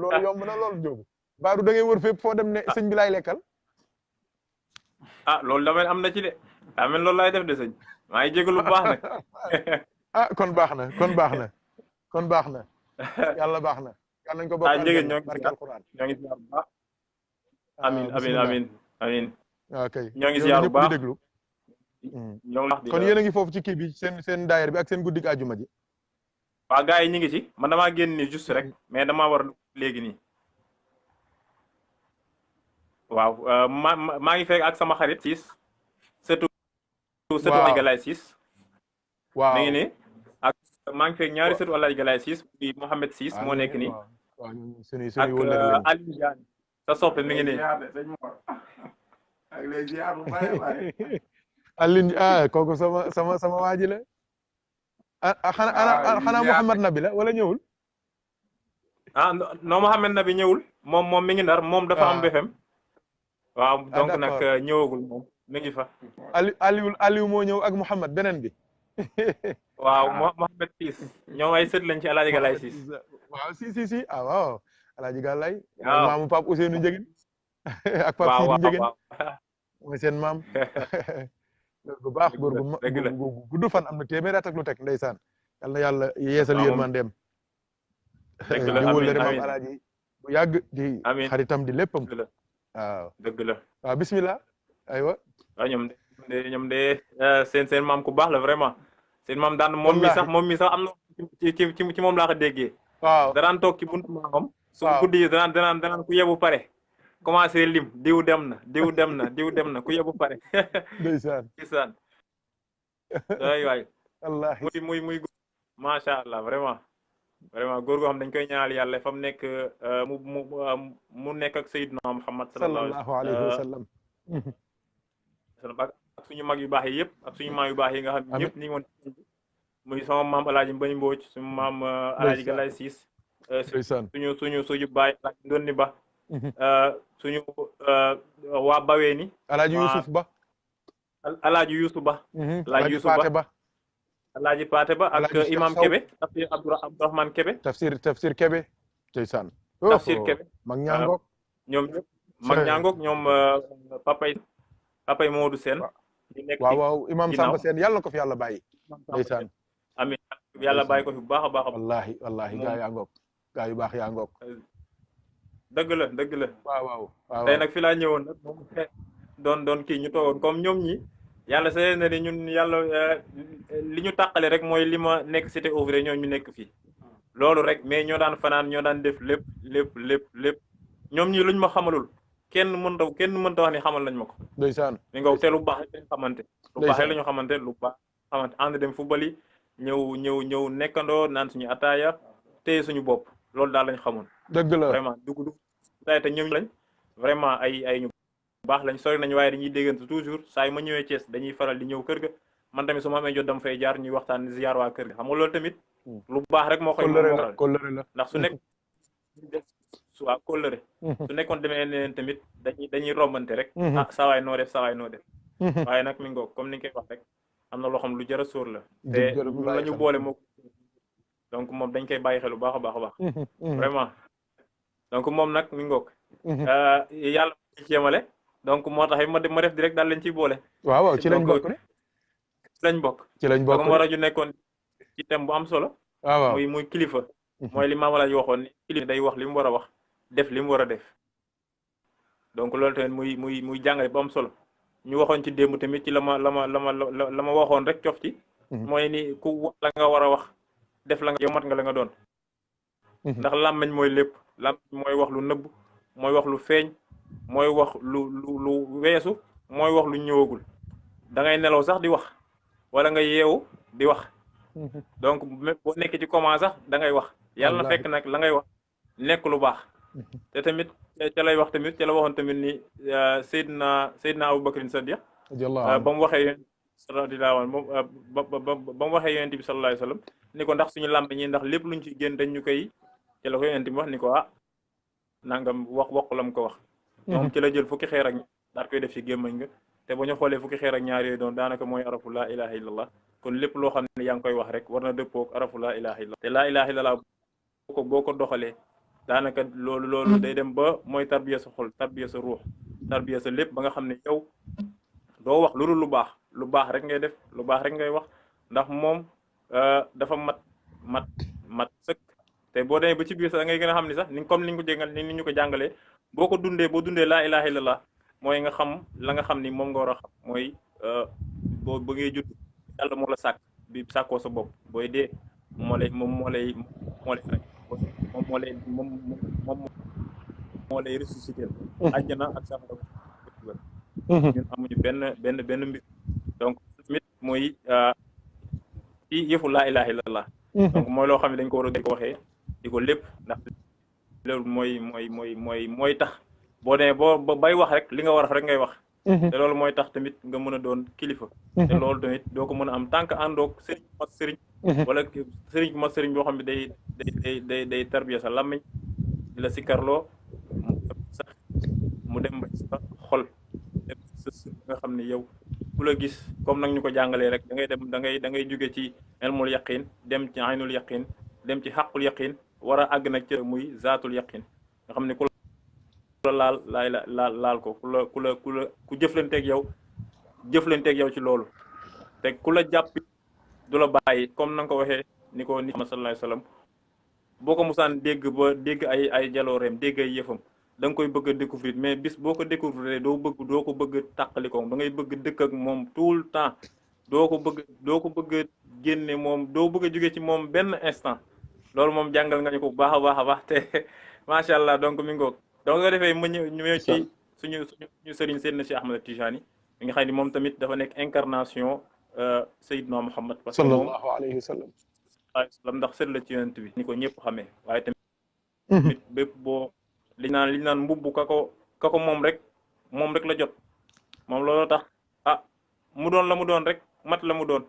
loolu yomb na loolu njóogu baaru da ngay wër fépp foo dem ne sëñ bi laay lekkal loolu damay am na ci de daa mel loolu laay def de sëñ maa ngi jégalu bu baax nag kon baax na yàlla baax na yàlla nañ ko bokk njëgeen ñoo ngi ziar bu baax amin okay ñoo ngi ziar bu baax déglu kon yéen a ngi foofu ci kii bi seen daayir bi ak seen guddik àjjuma ji waaw gars yi ñu ngi ci man damaa génn ni juste rek mais damaa war léegi nii waaw maa ngi fekk ak sama xarit siis surtout Alaaji Galaye Siis waaw mi ngi nii ak maa ngi fekk ñaari surtout Alaaji Galaye Siis di Mohamed Siis moo nekk nii ak Aliou Diagne sa soppe mi ngi nii Alioune kooku sama waa ji la xanaa Mouhamad Nabi la wala ñëwul non Mouhamad Nabi ñëwul moom mi ngi Ndar moom dafa am BFM waaw donc nag ñëwagul moom mi ngi fa Aliou moo ñëw ak Mouhamad beneen bi waaw Mouhamad Siis ñoom ay sët lañ ci Alaaji Galaye Siis waaw si waaw Alaaji Galaye maamu Pape Ousseynou Ndiéguène ak Pape Sidi Ndiéguène mooy seen maam bu baax góor gu gudd fan am na téeméer at ak lu teg ndeysaan yal na yàlla yeesal yërmandeem di wóllëre maam Alaaji bu yàgg di xaritam di léppam waaw dëgg la waaw bismillah aywa waaw ñoom de seen maam ku baax la vraiment seen maam daan moom mi sax am na ci moom laa ko déggee waaw danaan toog ci buntu maamam su guddi yi danaan ku yebu pare commencé lim diw dem na ku yebu pare ndeysaan waay wallahi muy macha allah vraiment góor goo xam dañ koy ñaanal yàlla fa mu nekk mu nekk ak Seydina Muhammad sallallahu alayhi wa sallam ak suñu mag yu baax yi yëpp ak suñu maam yu baax yi nga xam ne ñëpp ñi ngi woon muy sama maam Alaaji Mbay Mbooj suñu maam Alaaji Galaye Siis suñu baay Alaaji Ndonni Ba suñu waa Bawee ni Alaaji Yusuf Ba Alaaji Yusuf Ba Alaaji Yusuf Ba Alaaji Paate Ba ak imam Kebe tafsir Abdourahmane Kebe tafsir Kebe ndeysaan tafsir Kebe mag ñaangook ñoom ñëpp mag ñaangook ñoom papay Modou Sène ñu nekk waaw imam Samba Sène yàlla na ko fi yàlla bàyyi ndeysaan amiin yàlla bàyyi ko fi bu baax a baax wallahi gaa yaa ngoog gaa yu baax yaa ngoog dëgg la waaw tey nag fi laa ñëwoon nag doon kii ñu toogoon comme ñoom ñi yàlla sa na ni ñun yàlla li ñu tàqale rek mooy li ma nekk cité ouvrier ñoom ñu nekk fii loolu rek mais ñoo daan fanaan ñoo daan def lépp ñoom ñi luñ ma xamalul kenn mënta wax ni xamal nañ ma ko ndeysaan mi nga te lu baax rek lañu xamante lu baax xamante ànd dem football yi ñëw nekkandoo naan suñu ataaya téye suñu bopp loolu daal lañ xamoon dëgg la vraiment dugg te ñoom lañ vraiment ay ñu baax lañ sori nañu waaye dañuy déggante toujours saa yu ma ñëwee Thiès dañuy faral di ñëw kër ga man tamit su ma amee jot dama fay jaar ñuy waxtaan ziar waa kër ga xam nga loolu tamit lu baax rek moo koy kóllëre la ndax su nekk waaw kóllëre su nekkoon demee neen tamit dañuy rombante rek sawaay noo def waaye nag mi ngoog comme ni nga koy wax rek am na loo xam lu jar a sóor la te la ñu boole moo donc moom dañ koy bàyyi xel bu baax a baax vraiment donc moom nag mi ngoog yàlla ci yemale donc moo tax ma def direct daal lañ ciy boole waaw ci lañ bokk ne ci lañ bokk moo rajo nekkoon ci thème bu am solo waaw muy kilifa mooy li Maam Alaaji waxoon ni kilifa day wax li mu war a wax def li mu war a def donc loolu tamit muy jàngale bu am solo ñu waxoon ci démb tamit ci la ma waxoon rek cof ci mooy ni ku wax la nga war a wax def la nga yow mat nga la nga doon ndax làmmiñ mooy lépp làmmiñ mooy wax lu nëbb mooy wax lu feeñ mooy wax lu weesu mooy wax lu ñëwagul da ngay nelaw sax di wax wala nga yeewu di wax donc boo nekkee ci comment sax da ngay wax yàlla na fekk nag la ngay wax nekk lu baax te tamit ca lay wax tamit ca la waxoon tamit ni Seydina Aboubacrine Sadiq ba mu waxee radiyallahu anhu ba mu waxee yonent bi sallallahu alayhi wa sallam ni ko ndax suñu làmb ñi ndax lépp luñ ci génn dañ ñu koy ca la ko yonent bi wax ni ko nangam wax lam ko wax moom ci la jël fukki xeer ak daal koy def ci gémmañ nga te ba ñu xoolee fukki xeer ak ñaar yooyu doon daanaka mooy arafu laa ilaha illallah kon lépp loo xam ne yaa ngi koy wax rek war na dëppoog arafu laa ilaha illallah te laa ilaha illallah boo ko doxalee daanaka loolu day dem ba mooy tarbiya sa xol tarbiya sa ruux tarbiya sa lépp ba nga xam ne yow doo wax lu dul lu baax rek ngay def lu baax rek ngay wax ndax moom dafa mat sëkk te boo demee ba ci biir sax da ngay gën a xam ni sax ni comme ni ñu ko jàngal ni ñu ko jàngalee boo dundee laa ilaha illallah mooy nga xam la nga xam ni moom nga war a xam mooy boo bëggee judd yàlla moo la sàkk bi sàkkoo sa bopp booy dee moo lay rek moom moo lay ressusciter àjjana ak safara ñun amuñu benn mbir donc tamit mooy ci yëfu laa ilaha illallah donc mooy loo xam ne dañ ko war a di ko waxee di ko lépp ndax loolu mooy tax boo demee boo bay wax rek li nga war a rek ngay wax te loolu mooy tax tamit nga mën a doon kilifa te loolu tamit doo ko mën a am tant que àndoog sëriñ bu mat sëriñ wala sëriñ bu mat sëriñ boo xam ne day tarbiya sa làmmiñ di la sikkarloo sax mu dem ba sa xol dem sa nga xam ne yow ku la gis comme nag ñu ko jàngalee rek da ngay jóge ci ilmul yaqin dem ci aynul yaqin dem ci xaqul yaqin war a àgg nag ci muy zaatul yaqin nga xam ne ku la laal ko ku jëflanteeg yow ci loolu te ku la jàpp du la bàyyi comme na nga ko waxee ni ko ni Muhammad sallallahu alayhi wasallam boo ko musaan dégg ay jalooreem dégg ay yëfam da nga koy bëgg a découvrir mais bis boo ko découvrir doo ko bëgg tàqaliko da ngay bëgg dëkk ak moom tout le temps doo ko bëgg génne moom doo bëgg a jóge ci moom benn instant loolu moom jàngal nga ñu ko bu baax a baax te macha allah donc mi ngoog donc nga defee ma ñëw ci suñu sëriñ Seydina Cheikh Ahmed Tijani mi nga xam ne moom tamit dafa nekk incarnation Seydina Muhammad sallallahu alayhi wa sallam ndax sët la ci yonent bi ni ko ñëpp xamee waaye tamit bépp boo li naan mbubb ka ko moom rek la jot moom loolu tax mu doon la mu doon rek mat la mu doon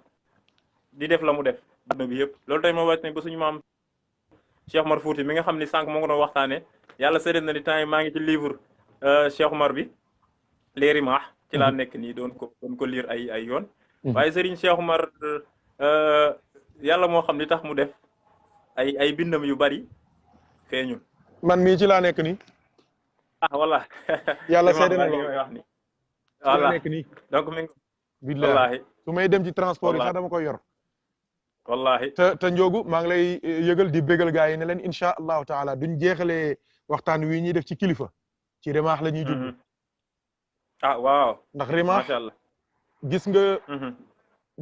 di def la mu def adduna bi yëpp loolu tamit moo wàcc ne ba suñu maam Cheikh Omar Fouti mi nga xam ni sànq moo ngi doon waxtaane yàlla séddale na di temps yi maa ngi ci livre Cheikh Omar bi Les Rimah ci laa nekk nii doon ko lire ay yoon waaye Serigne Cheikh Omar yàlla moo xam li tax mu def ay bindam yu bari feeñul man mii ci laa nekk nii voilà yàlla séddale na loolu wax ni voilà nekk nii donc mi ngi billahi su may dem ci transport yi sax dama koy yor wallahi te Njoogu maa ngi lay yëgal di bégal gaa yi ne leen incha allahu taala duñ jeexalee waxtaan wi ñuy def ci kilifa ci rimaax la ñuy jublu waaw ndax rimaax macha allah gis nga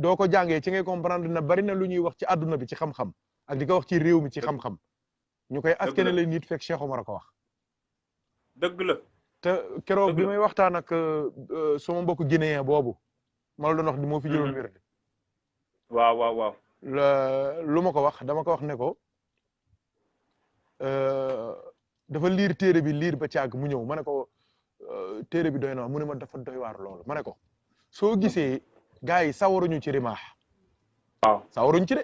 doo ko jàngee ci ngay comprendre na bari na lu ñuy wax ci àdduna bi ci xam-xam ak di ko wax ci réew mi ci xam-xam ñu koy askane la nit fekk Cheikh Omar a ko wax dëgg la te keroog bi may waxtaan ak sama mbokk guinéen boobu ma la doon wax di moo fi jëloon wér waaw lu ma ko wax dama ko wax ne ko dafa liir téere bi liir ba càgg mu ñëw ma ne ko téere bi doy na mu ne ma dafa doy waar loolu ma ne ko soo gisee gars yi sawaruñu ci rimaax waaw sawaruñ ci de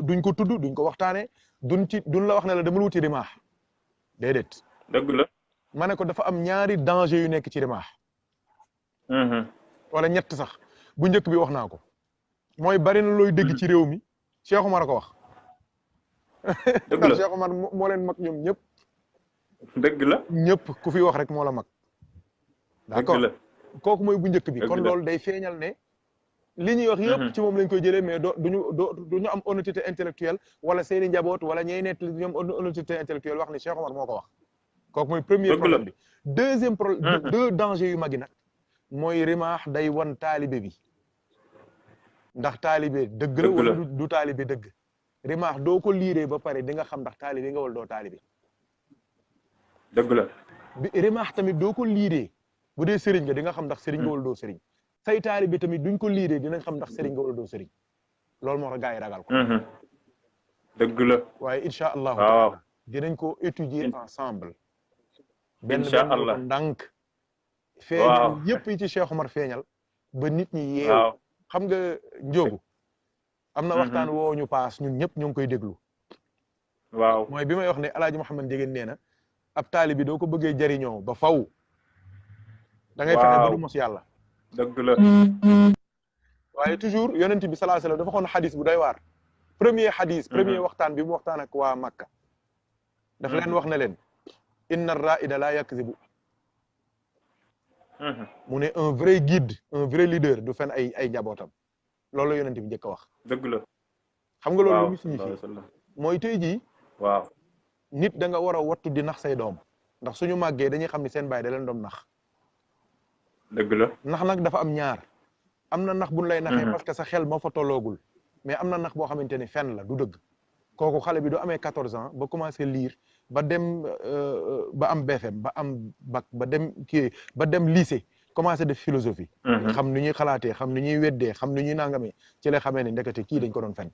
duñ ko tudd duñ ko waxtaane duñ la wax ne la dama wuti rimaax déedéet dëgg la ma ne ko dafa am ñaari danger yu nekk ci rimaax wala ñett sax bu njëkk bi wax naa ko mooy bari na looy dégg ci réew mi Cheikh Omar a ko wax dëgg la Cheikh Omar moo leen mag ñoom ñëpp dëgg la ñëpp ku fi wax rek moo la mag d'accord kooku mooy bu njëkk bi kon loolu day feeñal ne li ñuy wax yëpp ci moom lañ koy jëlee mais duñu am honnêteté intellectuelle wala seeni njaboot wala ñey nett li ñoom honnêteté intellectuelle wax ni Cheikh Omar moo ko wax kooku mooy premier problème bi deuxième problème deux dangers yu mag yi nag mooy rimaax day wan taalibe bi ndax taalibe dëgg la wala du taalibe dëgg rimaax doo ko liiree ba pare di nga xam ndax taalibe nga wala doo taalibe dëgg la bi rimaax tamit doo ko liiree bu dee sëriñ nga di nga xam ndax sëriñ nga wala doo sëriñ say taalibe tamit duñ ko liiree dinañ xam ndax sëriñ nga wala doo sëriñ loolu moo tax gaa yi ragal ko dëgg la waaye incha allahu taala dinañ ko étudier ensemble benn ko ndànk feeñal yëpp yi ci Cheikh Omar feeñal ba nit ñi yeew xam nga Njoogu am na waxtaan woo ñu paas ñun ñëpp ñoo ngi koy déglu waaw mooy bi may wax ne alaaji Mouhamed Ndiéguène nee na ab taali bi doo ko bëggee jariñoo ba faw da ngay fexe ba du mos yàlla dëgg la waaye toujours yonent bi sallallahu alayhi wasallam dafa xoon xadis bu doy waar premier waxtaan bi mu waxtaan ak waa Makka daf leen wax ne leen inna ar-ra'ida la yakzibu mu ne un vrai guide un vrai leader du fen ay njabootam loolu la yonent bi njëkk a wax dëgg la xam nga loolu lu mu signifie mooy tey jii waaw nit da nga war a wattu di nax say doom ndax suñu màggee dañuy xam ne seen baay da leen doon nax dëgg la nax nag dafa am ñaar am na nax buñ lay naxee parce que sa xel moo fa tolloogul mais am na nax boo xamante ni fen la du dëgg kooku xale bi du amee 14 ans ba commencé lire ba dem ba am BFM ba am bac ba dem lycée commencé def philosophie xam ni ñuy xalaatee xam ni ñuy weddee xam ni ñuy nangamee ci lay xamee ne ndekete kii dañ ko doon fen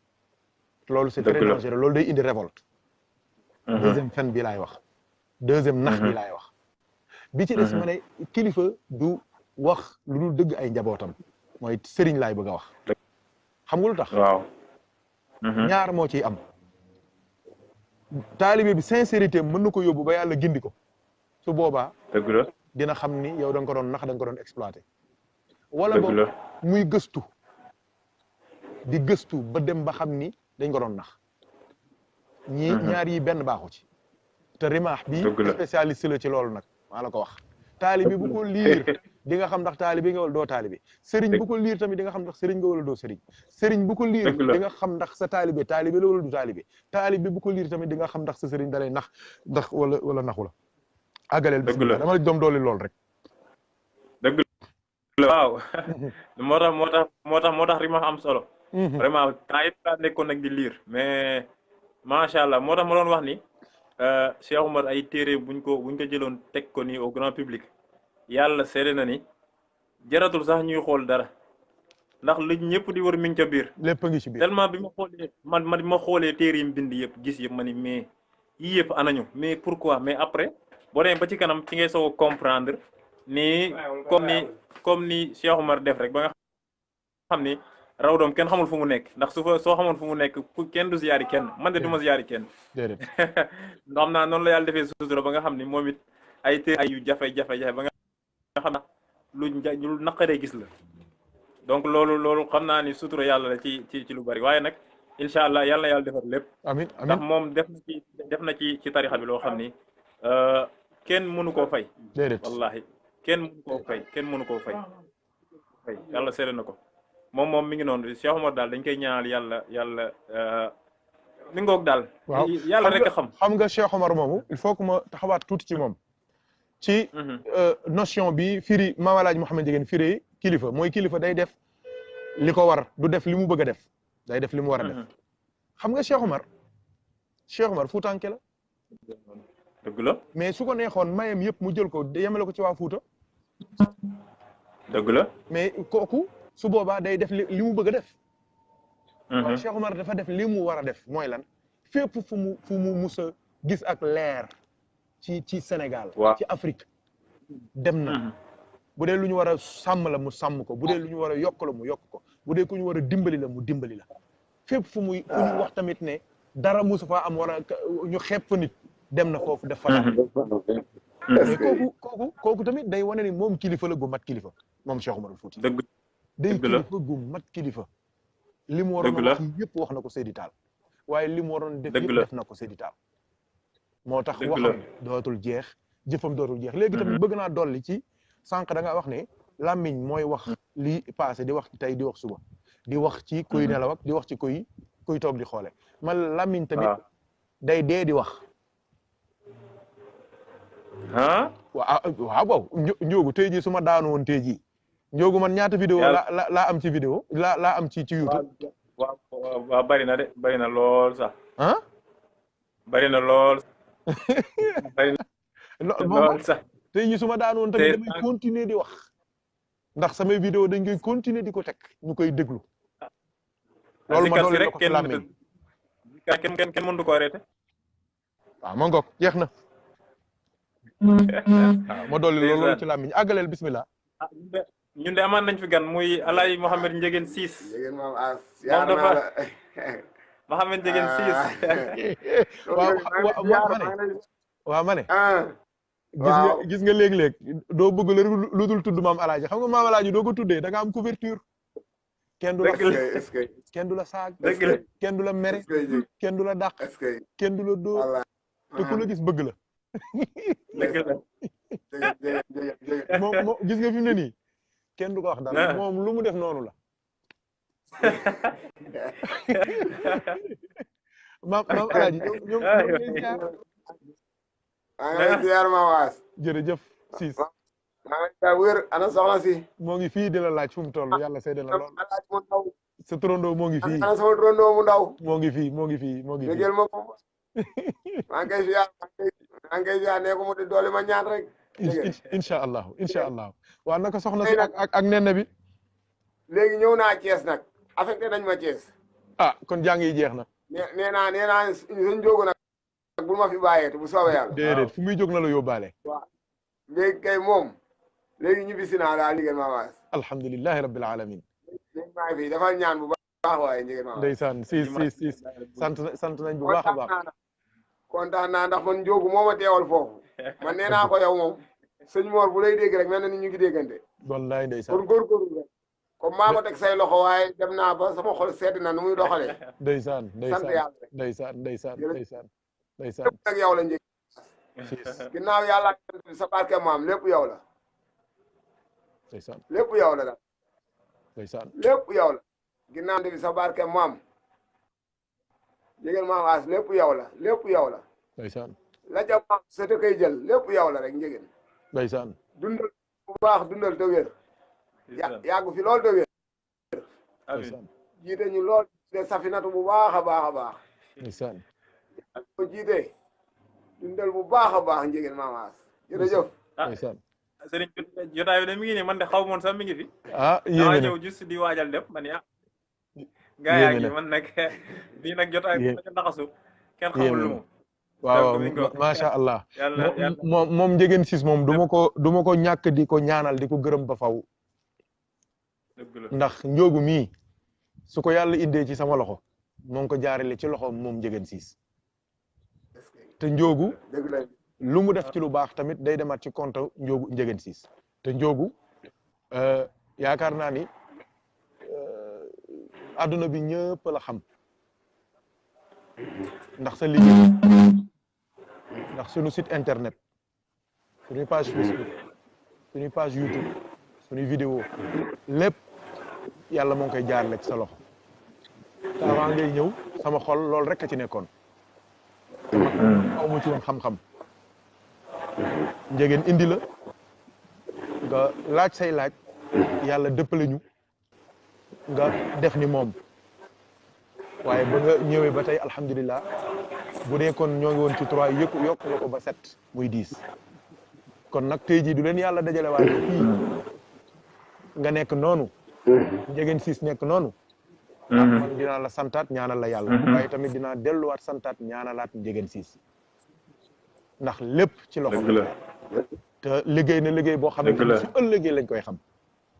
loolu c'est très dangereux loolu day indi révolte deuxième fen bi laay wax deuxième nax bi laay wax bi ci des ma ne kilifa du wax lu dul dëgg ay njabootam mooy sëriñ laay bëgg a wax xam nga lu tax waaw ñaar moo ciy am taalibe bi sincérité mën na ko yóbbu ba yàlla gindi ko su boobaa dëgg la dina xam ni yow da nga ko doon nax da nga ko doon exploité wala boog muy gëstu di gëstu ba dem ba xam ni dañ ko doon nax ñaar yi benn baaxu ci te rimaax bi spécialiste la ci loolu nag maa la ko wax taalibe bu ko liir di nga xam ndax taalibe nga wala doo taalibe sëriñ bu ko liir tamit di nga xam ndax sëriñ nga wala doo sëriñ bu ko liir di nga xam ndax sa taalibe la wala du taalibe bu ko liir tamit di nga xam ndax sa sëriñ dalay nax ndax wala naxu la àggaleel bismillah dama la doom dooli lool rek dëgg la waaw moo tax rimaax am solo vraiment temps yëpp laa nekkoon nag di liir mais macha allah moo tax ma doon wax ni Cheikh Oumar ay téere buñ ko jëloon teg ko nii au grand public yàlla seede na ni jaratul sax ñuy xool dara ndax li ñëpp di wër mi ngi ca biir. lépp a ngi ci biir tellement bi ma xoolee man ma xoolee téere yi mu bind yëpp gis yëpp ma ni mais yii yëpp anañu mais pourquoi mais après boo demee ba ci kanam ci ngay soog a comprendre ni comme ni Cheikh Oumar def rek ba nga xam ni raw doom kenn xamul fu mu nekk ndax soo xamoon fu mu nekk kenn du ziyaari kenn man de du ma ziyaari kenn. déedéet xam naa noonu la yàlla defee sutura ba nga xam ni moom it ay téere yu jafe-jafe ba nga xam na lu naqaree gis la donc loolu xam naa ni sutura yàlla la ci lu bari waaye nag incha allah yàlla na yàlla defar lépp. amiin ndax moom def na ci tarixa bi loo xam ni kenn mënu koo fay. déedéet wallahi kenn mënu koo fay yàlla seede na ko. moom mi ngi noonu Cheikh Oumar daal dañ koy ñaanal yàlla mi ngoog daal. waaw yàlla rek a xam. xam nga Cheikh Oumar moomu il faut que ma taxawaat tuuti ci moom. ci notion bi firi Maam Alaaji Mouhamed Ndiéguène firi kilifa mooy kilifa day def li ko war du def li mu bëgg a def day def li mu war a def. xam nga Cheikh Oumar Fuutanke la. dëgg la mais su ko neexoon mayam yëpp mu jël ko yemale ko ci waa Fuuta. dëgg la mais kooku. su boobaa day def li mu bëgg a def. waaye Cheikh Oumar dafa def li mu war a def mooy lan fépp fu mu mus a gis ak leer ci Sénégal. ci Afrique dem na. bu dee lu ñu war a sàmm la mu sàmm ko bu dee lu ñu war a yokk la mu yokk ko bu dee ku ñu war a dimbali la mu dimbali la fépp fu ñu wax tamit ne dara musu fa am war a ñu xeeb fa nit dem na foofu def fa mais kooku tamit day wane ni moom kilifa la gu mat kilifa moom Cheikh Oumar Fouti. day kilifa gu mat kilifa li mu waroon wax yëpp wax na ko Seydi Tall waaye li mu waroon def yëpp def na ko Seydi Tall moo tax waxam dootul jeex jëfam dootul jeex léegi tamit bëgg naa dolli ci sànq da nga wax ne làmmiñ mooy wax li passé di wax tey di wax suba di wax ci kuy nelaw ak di wax ci kuy toog di xoole man làmmiñ tamit day dee di wax waaw njóogu tey jii su ma daanu woon tey jii Njoogu man ñaata vidéo laa am ci vidéo laa am ci YouTube. waaw bari na de bari na lool sax. bari na lool. lool sax. tey jii su ma daan woon tamit damay continuer di wax ndax samay vidéo dañ koy continuer di ko teg ñu koy déglu. loolu ma doon rek kenn mënut ko arrêté. waaw ma ngoog jeex na. waaw ma dolli loolu ci làmmiñ àggaleel bismillah. ñun de amaan nañ fi gan muy Alaaji Mouhamed Ndiéguène Ciss. moom dafa Mouhamed Ndiéguène Ciss. waaw ma ne. gis nga léeg-léeg doo bëgg la lu dul tudd maam Alaaji xam nga maam Alaaji doo ko tuddee da nga am couverture. kenn du la kenn du la saag. kenn du la mere. kenn du la dàq. kenn du la dóor. te ku la gis bëgg la. moom gis nga fi mu ne nii. kenn du ko wax dara moom lu mu def noonu la. maam Alaaji ñoom ziar ma waas. jërëjëf Ciss. wér ana soxna si. moo ngi fii di la laaj fu mu toll yàlla seede na lool. sa turandoo moo ngi fii. ana sama turandoo mu ndaw. moo ngi fii. dégel ma ko. maa ngi koy ziar ne ko mu di doole ma ñaan rek. incha allahu waaw naka soxna si ak nenne bi. léegi ñëw naa Thiès nag affecté nañ ma Thiès. kon jàng yi jeex na. nee naa suñ jógu nag bul ma fi bàyyee bu soobee yàlla. déedéet fu muy jóg na la yóbbaale. waaw léegi kay moom léegi ñibbisi naa daal njëgeen maa waas alhamdulillahi rabbil alamin léegi maa ngi fi dafa ñaan bu baax waaye njëgeen maa waas ndeysaan siis sant nañ bu baax a baax kontaan naa ndax man njóogu moo ma teewal foofu man nee naa ko yow moom sëñ Mor bu lay dégg rek mel na ni ñu ngi déggante wallaay ndeysaan kon góorgóorlu rek comme maa ko teg say loxo waaye dem naa ba sama xol sedd na nu muy doxalee ndeysaan sant yàlla rek ndeysaan ndeysaan lépp nag yow la njëg ginnaaw yàlla sa barke maam lépp yow la ndeysaan lépp yow la daal ndeysaan lépp yow la ginnaaw bi sa barke maam njëgeen maam waas lépp yow la lépp yow la ndeysaan la ca maam sa te koy jël lépp yow la rek njëgeen ndeysaan dundal bu baax dundal te wér yàggu fi lool te wér ndeysaan jiite ñu lool de safinatu bu baax a baax a baax ndeysaan ko jiite dundal bu baax a baax njëgeen maam waas jërëjëf ndeysaan sëriñ jotaay bi de mi ngi nii man de xaw moon sax mi ngi fi yéeme na ñëw juste di waajal dem man gaa yaa ngi man nag bii nag jotaay bi nag naxasu kenn xamul lu mu waaw macha allah moom njëgeen siis moom du ma ko ñàkk di ko ñaanal di ko gërëm ba faw ndax njóogu mii su ko yàlla indee ci sama loxo moo ngi ko jaarale ci loxo moom njëgeen siis te njóogu lu mu def ci lu baax tamit day demaat ci compte njóogu njëgeen siis te njóogu yaakaar naa ni adduna bi ñëpp la xam ndax sa liggéey ndax suñu site internet suñuy page Facebook suñuy page YouTube suñuy vidéo lépp yàlla moo ngi koy jaarale ci sa loxo te avant ngay ñëw sama xol loolu rek a ci nekkoon aw mu ci woon xam-xam njëgeen indi la nga laaj say laaj yàlla dëppale ñu nga def ni moom waaye ba nga ñëwee ba tey alhamdulilah bu dee kon ñoo ngi woon ci 3 yokk nga ko ba 7 muy 10 kon nag tey jii du leen yàlla dajale waaye fii nga nekk noonu njëgeen siis nekk noonu man dinaa la santaat ñaanal la yàlla waaye tamit dinaa delluwaat santaat ñaanalaat njëgeen siis ndax lépp ci loxo te liggéey na liggéey boo xamante ni su ëllëgee lañ koy xam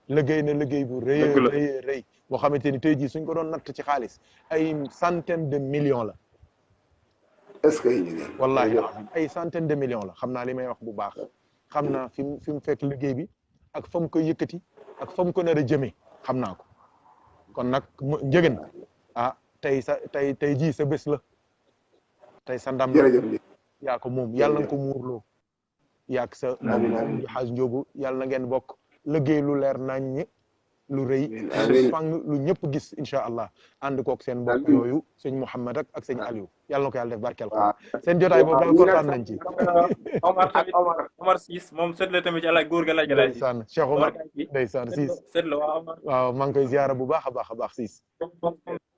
liggéey na liggéey bu rëy rëy boo xamante ni tey jii suñ ko doon natt ci xaalis ay centaine de millions la est-ce que wallahi ay centaine de millions la xam naa li may wax bu baax xam naa fi mu fekk liggéey bi ak fa mu ko yëkkati ak fa mu ko nar a jëmee xam naa ko kon nag njëgeen tey jii sa bés la tey sa ndam la yaa ko moom yàlla na nga ko muurloo yaag sa moom xaaj njóogu yàlla na ngeen bokk liggéey lu leer nañ lu rëy lu fang lu ñëpp gis incha allah ànd kook seen mbokk yooyu sëñ Mouhamed ak sëñ Aliou yàlla na ko yàlla def barkeel ko seen jotaay boobu daal kontaan nañ ci Omar Siis moom sët la tamit ci alaaj góor ga laaj alaaj ndeysaan Cheikh Omar ndeysaan Siis sët la waaw maa ngi koy ziyaara bu baax a baax Siis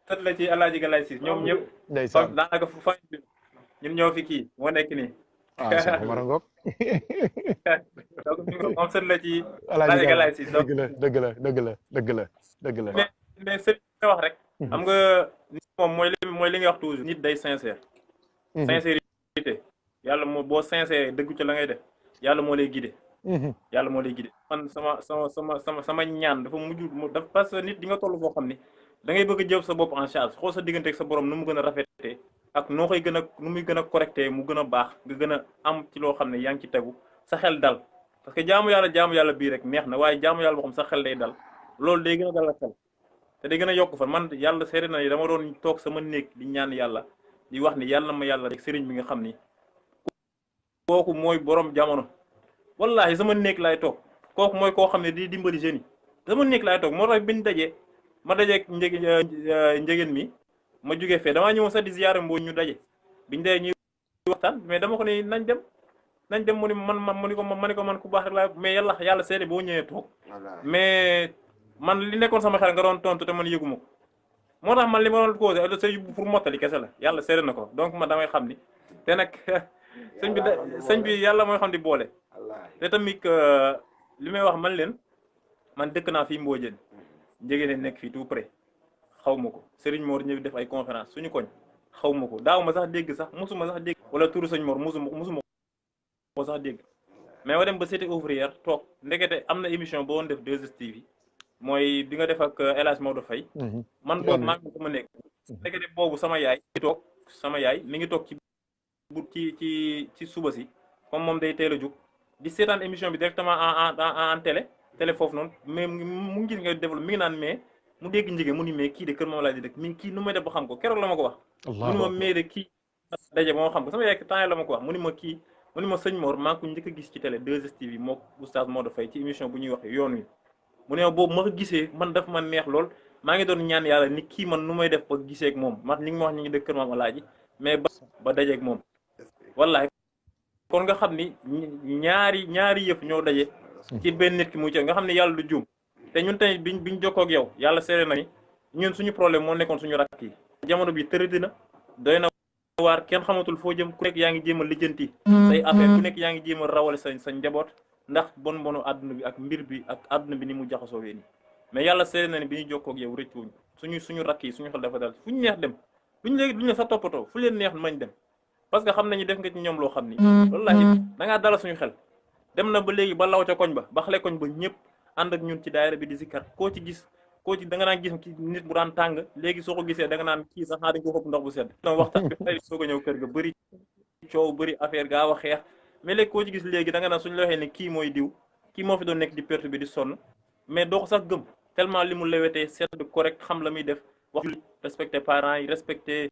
sët la ci alaaji ga laaj Siis ñoom ñëpp ndeysaan daanaka fu fa ñun ñoo fi kii moo nekk nii Cheikh Omar a ngoog donc moom sët la ci alaaji ga laaj Siis dëgg la mais sët nga wax rek xam nga nit moom mooy li nga wax toujours nit day sincère sincérité yàlla moo boo sincère dëggu ci la ngay def yàlla moo lay guider yàlla moo lay guider man sama ñaan dafa mujj dafa parce que nit di nga toll foo xam ni da ngay bëgg a jël sa bopp en charge xool sa diggante ak sa borom nu mu gën a rafetee ak noo koy gën a nu muy gën a correcté mu gën a baax nga gën a am ci loo xam ne yaa ngi ci tegu sa xel dal parce que jaamu yàlla bii rek neex na waaye jaamu yàlla boo xam sa xel day dal loolu day gën a dal ak xel te day gën a yokk fan man yàlla seede na ni dama doon toog sama néeg di ñaan yàlla di wax ni yàlla ma yàlla rek sëriñ bi nga xam ni kooku mooy borom jamono wallahi sama néeg laay toog kooku mooy koo xam ne di dimbali jeunes yi sama néeg laay toog moo tax biñu dajee ma dajeeg njëgeen mi ma jugee fee damaa ñëwoon sax di ziyaare mboo ñu daje biñu dee ñuy waxtaan mais dama ko ni nañ dem mu ni man ku baax rek laa mais yàlla seede boo ñëwee toog mais man li nekkoon sama xel nga doon tontu te man yëguma ko moo tax man li ma doon causé sa yóbbu pour mottali kese la yàlla seede na ko donc man damay xam ni te nag sëñ bi yàlla mooy xam di boole te tamit li may wax man leen man dëkk naa fii Mbodiène njëgeen nekk fii tout près xaw ma ko Serigne Mor ñëw def ay conférence suñu koñ xaw ma ko daaw ma sax dégg sax mosuma sax dégg wala turu sëñ Mor mosuma ko sax dégg mais ma dem ba cité ouvrière toog ndekete am na émission boo woon def 2STV mooy bi nga def ak El Hadj Maodo Faye man boobu maa ngi sama nekk ndekete boobu sama yaay mi ngi toog ci suba si comme moom day teel a jóg di seetaan émission bi directement en télé foofu noonu mais mu ngi nga développé mi ngi naan mais mu dégg njigéen mu ni mais kii de kër moom laa di dëkk mi kii nu may def ba xam ko keroog la ma ko wax mu ni ma mais de kii daje moo xam ko sama yaay temps la ma ko wax mu ni ma sëñ Mor maa ngi ko njëkk a gis ci télé 2STV moo oustaz Maodo Faye ci émission bu ñuy wax yoon wi mu ne ma boobu ma ko gisee man daf ma neex lool maa ngi doon ñaan yàlla ni kii man nu may def ba gisee ak moom man ñi ngi ma wax ñi ngi dëkk kër maam alaaji mais ba dajeeg moom wallahi kon nga xam ni ñaari yëf ñoo daje ci benn nit ki muy ci nga xam ne yàlla du juum te ñun tamit biñ jokkoo ak yow yàlla seere na ni ñun suñu problème moo nekkoon suñu rakk yi jamono bi tëradi na doy na waar kenn xamatul foo jëm ku nekk yaa ngi jéem a lijjanti say affaire ku nekk yaa ngi jéem a rawale sa njaboot ndax bonu àdduna bi ak mbir bi ak àdduna bi ni mu jaxasoo wee nii mais yàlla seere na ni bi ñu jokkoo ak yow rëccuwuñ suñu rakk yi suñu xel dafa dal fu ñu neex dem duñ la sa toppatoo fu leen neex mañ dem parce que xam nañu def nga ci ñoom loo xam ni wallaahi da ngaa dala suñu xel dem na ba léegi ba law ca koñ ba xale koñ ba ñëpp ànd ak ñun ci daayira bi di zikkar koo ci da nga naan gis nit bu daan tàng léegi soo ko gisee da nga naan kii sax naa dañ ko xëpp ndox bu sedd donc waxtaan bi xëy soo ko ñëw kër ga bëri coow bëri affaire gaaw a xeex mais léegi koo ci gis léegi da nga naan suñu la waxee ne kii mooy diw kii moo fi doon nekk di perte bi di sonn mais doo ko sax gëm tellement li mu lewetee sedd correct xam la muy def wax respecté parents yi respecté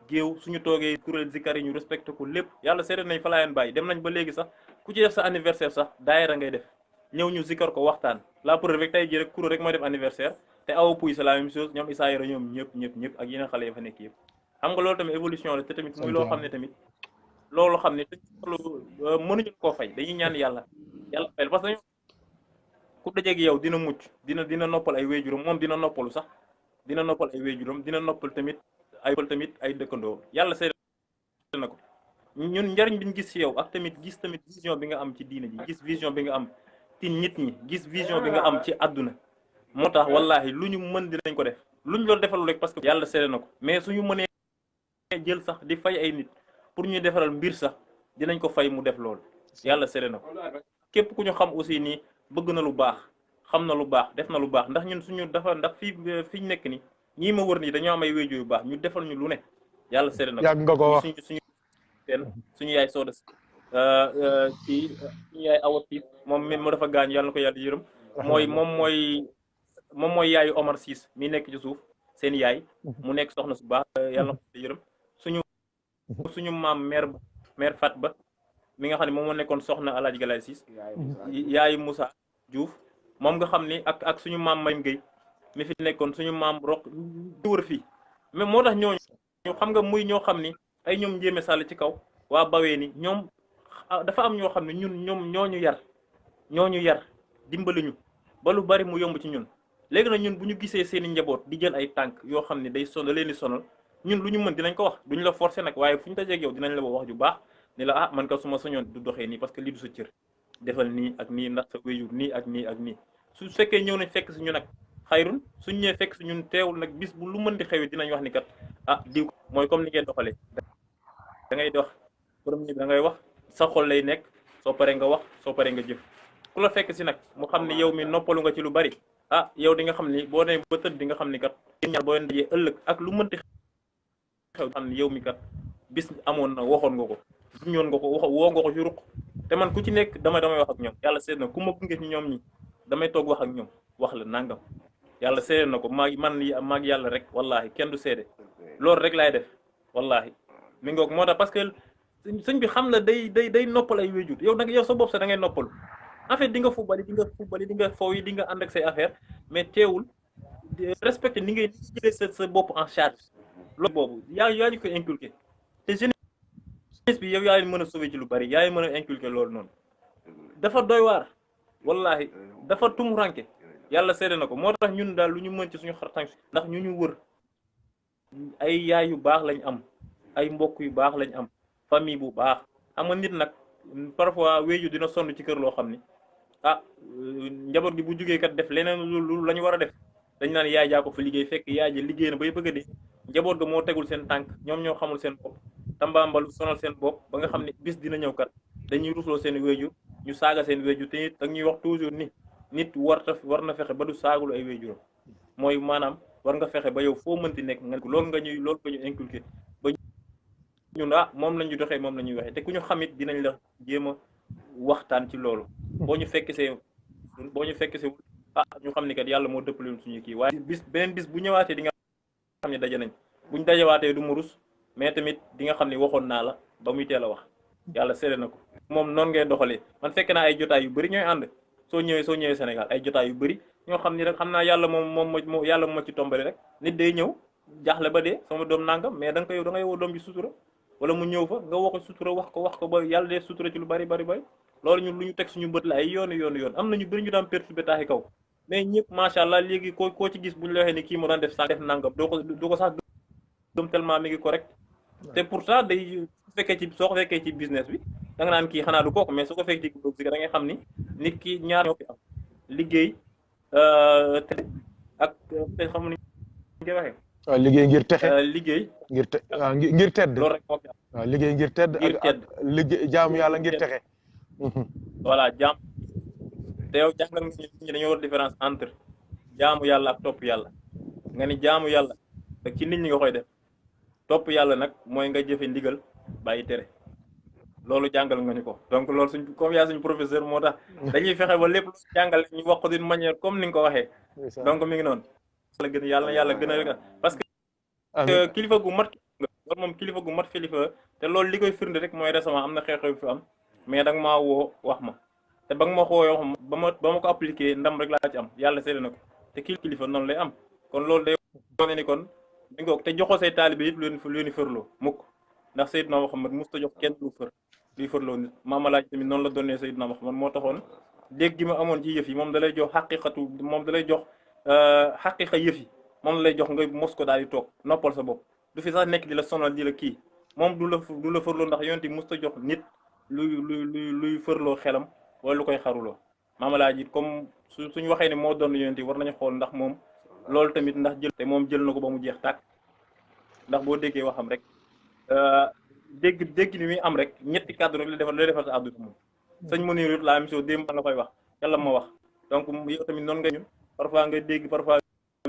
géew suñu toogee kuréel zikar yi ñu respecté ko lépp yàlla seede nañ fa laayeen bàyyi dem nañ ba léegi sax ku ci def sa anniversaire sax daayira ngay def ñëw ñu zikar ko waxtaan la preuve rek tey jii rek kuréel rek mooy def anniversaire te awa puy c'est la même chose ñoom Issa Yoro ñoom ñëpp ak yeneen xale yi fa nekk yëpp xam nga loolu tamit évolution la te tamit muy loo xam ne tamit loolu xam ne mënuñu koo fay dañuy ñaan yàlla fayal parce que ku dajeeg yow dina mucc dina noppal ay wéejuram moom dina noppalu sax dina noppal ay wéejuram dina noppal tamit ay dëkkandoo yàlla seede na ko ñun njariñ bi ñu gis ci yow ak tamit gis tamit vision bi nga am ci diine ji gis vision bi nga am ci nit ñi gis vision bi nga am ci àdduna moo tax wallahi lu ñu mën dinañ ko def lu ñu loolu defalul rek parce que yàlla seede na ko mais suñu mënee jël sax di fay ay nit pour ñuy defaral mbir sax dinañ ko fay mu def loolu yàlla seede na ko képp ku ñu xam aussi nii bëgg na lu baax xam na lu baax def na lu baax ndax ñun suñu ndax fi ñu nekk ni ñii ma wër nii dañoo am ay wéjur yu baax ñu defal ñu lu ne yàlla seede na ko yàgg nga ko wax suñu yaay sooda ci suñu yaay awati moom moo dafa gaañ yàlla na ko yàlla yërëm moom mooy yaayu Omar Ciss mi nekk ci suuf seen yaay mu nekk soxna su baax yàlla na ko yërëm suñu maam mère Fat Ba mi nga xam ne moom moo nekkoon soxna Alaaji Galaye Ciss yaayu Moussa Diouf moom nga xam ni ak suñu maam Mayim Gueye mi fi nekkoon suñu maam Roq di wër fii mais moo tax ñooñu xam nga muy ñoo xam ni ay ñoom njéeme sàll ci kaw waa bawee ni ñoom dafa am ñoo xam ne ñoom ñooñu yar dimbali ñu ba lu bari mu yomb ci ñun léegi nag ñun bu ñu gisee seeni njaboot di jël ay tànk yoo xam ne da leen di sonal ñun lu ñu mën dinañ ko wax duñu la forcer nag waaye fu ñu dajeeg yow dinañ la wax ju baax ni la man ka suma sañoon du doxee nii parce que lii du sa cër defal nii ak nii ndax sa wéyur nii ak nii ak nii su fekkee ñëw nañ fekk si ñu nag xayrun suñ ñëwee fekk si ñun teewul nag bis bu lu mën di xewee dinañ wax ni kat diw mooy comme ni ngeen doxalee da ngay dox premier bi da ngay wax sa xol lay nekk soo paree nga wax soo paree nga jëf ku la fekk si nag mu xam ni yow mi noppalu nga ci lu bari yow di nga xam ni boo nee ba tëdd di nga xam ni kat ñaar boo leen dajee ëllëg ak lu mënti xew xam ni yow mi kat bis amoon na waxoon nga ko ñoon nga ko woo nga ko ci ruq te man ku ci nekk damay wax ak ñoom yàlla seet na ku ma gunge ci ñoom ñi damay toog wax ak ñoom wax la nangam yàlla seede na ko maag yàlla rek wallahi kenn du seede loolu rek laay def wallahi mi ngoog moo tax parce que sëñ bi xam la day noppal ay wéjur yow nag yow sa bopp sax da ngay noppalu en fait di nga fubali di nga foow yi di nga ànd ak say affaire mais teewul respecté ni ngay jëlee sa bopp en charge loolu boobu yaa ñu ko inculqué te jeunesse bi yow yaa leen mën a sauver ci lu bari yaa leen mën a inculqué loolu noonu dafa doy waar wallahi dafa tumuranke yàlla seede na ko moo tax ñun daal lu ñu mën ci suñu xartang ndax ñu wër ay yaay yu baax lañ am ay mbokk yu baax lañ am famille bu baax xam nga nit nag parfois wéju dina sonn ci kër loo xam ni njaboot gi bu jugee kat def leneen lu la ñu war a def dañ naan yaay jaa ko fa liggéey fekk yaay ji liggéey na bay bëgg a di njaboot ga moo tegul seen tànk ñoom ñoo xamul seen bopp tambaambalu sonal seen bopp ba nga xam ne bis dina ñëw kat dañuy rusloo seen wéjur ñu saaga seen wéjur te it ñuy wax toujours ni nit war na fexe ba du saagulu ay wéjuram mooy maanaam war nga fexe ba yow foo mënti nekk nga loolu nga ñu inculqué ba ñun moom la ñu doxee moom la ñuy waxee te ku ñu xamit dinañ la jéem a waxtaan ci loolu boo ñu fekk see ñu xam ni kat yàlla moo dëppale suñu kii waaye beneen bis bu ñëwaatee di nga xam ne daje nañ buñ dajewaatee du ma rus mais tamit di nga xam ne waxoon naa la ba muy teel a wax yàlla seede na ko moom noonu ngay doxalee man fekk naa ay jotaay yu bëri ñooy ànd soo ñëwee Sénégal ay jotaay yu bëri ñoo xam ni rek xam naa yàlla moom yàlla moo ci tombali rek nit day ñëw jaaxle ba dee sama doom nangam mais da ngay woo doom ji sutura wala mu ñëw fa nga wax sutura wax ko ba yàlla dee sutura ci lu bari loolu ñun lu ñu teg suñu bët la ay yoon am na ñu bëri ñu daan perturbé taaxi kaw mais ñëpp macha allah léegi koo ci gis bu ñu la waxee ni kii moo daan def nangam doo ko sax gëm tellement mi ngi correct te pourtant day soo ko fekkee ci business bi da nga naan kii xanaa du kooku mais soo ko fekkee ci musique da ngay xam ni nit ki ñaar ñoo fi am liggéey te ak te xamu ni koy waxee. waaw liggéey ngir texe liggéey ngir tedd loolu rek moo fi am. waaw liggéey ngir tedd ak liggéey jaamu yàlla ngir texe. voilà jaam te yow jàngal nga ñi dañoo war différence entre jaamu yàlla ak topp yàlla nga ni jaamu yàlla ak ci nit ñi nga koy def topp yàlla nag mooy nga jëfe ndigal bàyyi tere loolu jàngal nga ñu ko donc loolu comme yaa suñ professeur moo tax dañuy fexe ba lépp lu jàngale ñu wax ko d'une manière comme ni nga ko waxee donc mi ngi noonu yàlla gën a parce que kilifa gu mat loolu moom kilifa gu mat kilifa te loolu li koy firnde rek mooy récemment am na xew-xew fi am mais da nga maa woo wax ma te ba nga ma xooyoo ba ma ko appliqué ndam rek laa ci am yàlla seede na ko te kilifa noonu lay am kon loolu day wane ni kon mi ngoog te joxoo say taalibe yëpp leen fërloo mukk ndax Seydina Muhammad musta jox kenn luy fërloo nit Maama Laaj tamit noonu la doonee Seydina Muhammad moo taxoon dégg gi ma amoon ci yëf yi moom da lay jox xaqiqa yëf yi moom la lay jox nga mos ko daal di toog noppal sa bopp du fi sax nekk di la sonal di la kii moom du la fërloo ndax yonent yi musta jox nit luy fërloo xelam wala lu koy xaruloo Maama Laaj it comme suñu waxee ne moo doon yonent yi war nañu xool ndax moom loolu tamit ndax jël na ko ba mu jeex tàkk ndax boo déggee waxam rek dégg ni muy am rek ñetti kàddu rek lay defal sa àdduna moom sëñ Mounir it la même chose démb la koy wax yàlla ma wax donc yow tamit noonu nga ñun parfois nga dégg parfois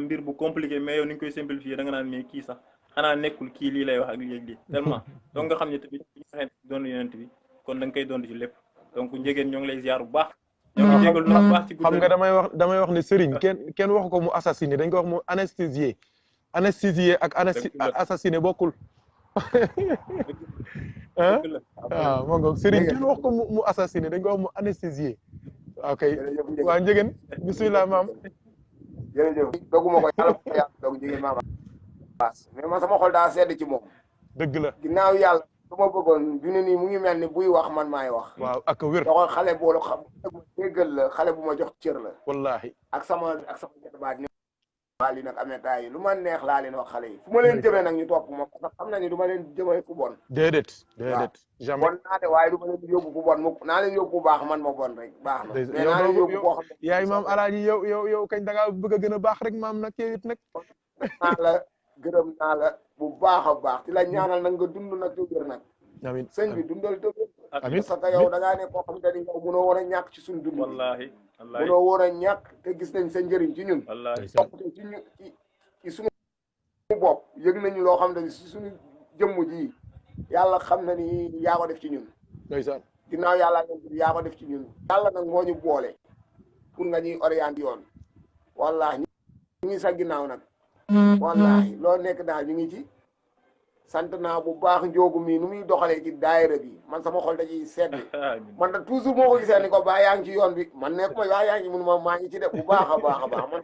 mbir bu compliqué mais yow ni nga koy simplifier da nga naan mais kii sax xanaa nekkul kii lii lay wax ak lii tellement donc nga xam ne tamit bu ñu waxee doon yonent bi kon da nga koy doon ci lépp donc njegéen ñoo ngi lay ziar bu baax xam nga damay wax ne Serigne kenn waxu ko mu assassiné dañ ko wax mu anesthésié ak assassiné bokkul waaw moo ngoog Serigne kenn wax ko mu assassiné dañ ko wax mu anesthésié ok waa njegéen bismillah maam jërëjëf doguma ko yàlla dog njegéen maam mais man sama xol daa sedd ci moom dëgg la ginnaaw yàlla su ma bëggoon du ne nii mu ngi mel ni buy wax man maay wax. waaw ak wér. doxal xale boolu xam déggal la xale bu ma jox cër la. wallaahi ak sama jatabaat ni waa li nag amee taay yi lu ma neex laa leen wax xale yi fu ma leen jëmee nag ñu topp ma parce que xam na ni du ma leen jëmee fu bon. déedéet jamais bon naa de waaye du ma leen yóbbu fu bon mukk naa leen yóbbu fu baax man ma bon rek baax na. mais naa leen yóbbu boo xam ne yaay maam alaaji yow kañ da ngaa bëgg a gën a baax rek maam nag yow it nag. naa la gërëm naa la bu baax a baax ci la ñaanal nag nga dund nag te wér nag. amiin sëñ bi dundal te wér. amiin parce que yow da ngaa ne koo xam te ni yow mënoo war a ñàkk ci suñu dund. wallaahi mënoo war a ñàkk te gis nañ sa njëriñ ci ñun. wallaahi toppte ci ñu ci suñu bopp yëg nañu loo xam ne si suñu jëmm ji yàlla xam na ni yaa ko def ci ñun. ndeysaan ginnaaw yàlla yaa ko def ci ñun. yàlla nag moo ñu boole pour nga ñuy orienté yoon. wallaahi ñu ngi sa ginnaaw nag. wallaahi loo nekk daal ñu ngi ci. sant naa bu baax njoogu mii nu muy doxalee ci daayira bi man sama xol da ciy sedd man da toujours moo ko gisee ni ko baa yaa ngi ci yoon bi man nekk ma waa yaa ngi mun ma maa ngi ci def bu baax a baax a baax man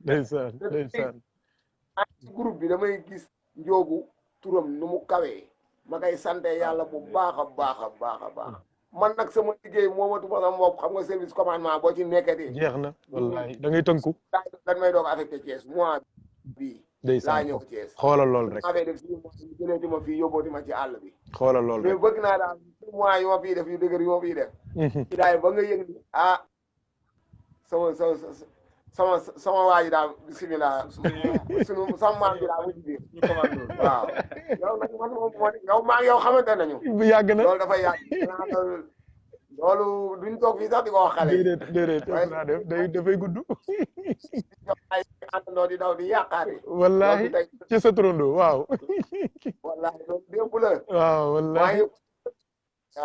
ndeysaan ci groupe bi damay gis njoogu turam nu mu kawee ma koy sante yàlla bu baax a baax a baax a baax man nag sama liggéey moomatuma sama bopp xam nga service commandement boo ci nekkatee jeex na wallahi da ngay tënku dañ may doog affecté Thiès mois bii laa ñëw Thiès xoolal lool rek affaire def fii jëleeti ma fii yóbbooti ma ci àll bi xoolal lool mais rek bëgg naa daal mois yu ma fii def yu dëgër yu ma fii def ci daay ba nga yëg ni ah sama waa ji daal bisimilah sunu sama maam ji daal mu biir ñu commande waaw yow nag man moom yow maa ngi yow xamante nañu bu yàgg na loolu dafay yàgg loolu duñ toog fii sax di ko wax xale yi déedéet naa def dafay gudd ay àndandoo di daw di yàqaate wallahi ci sa turando waaw wallahi loolu démb la waaw wallahi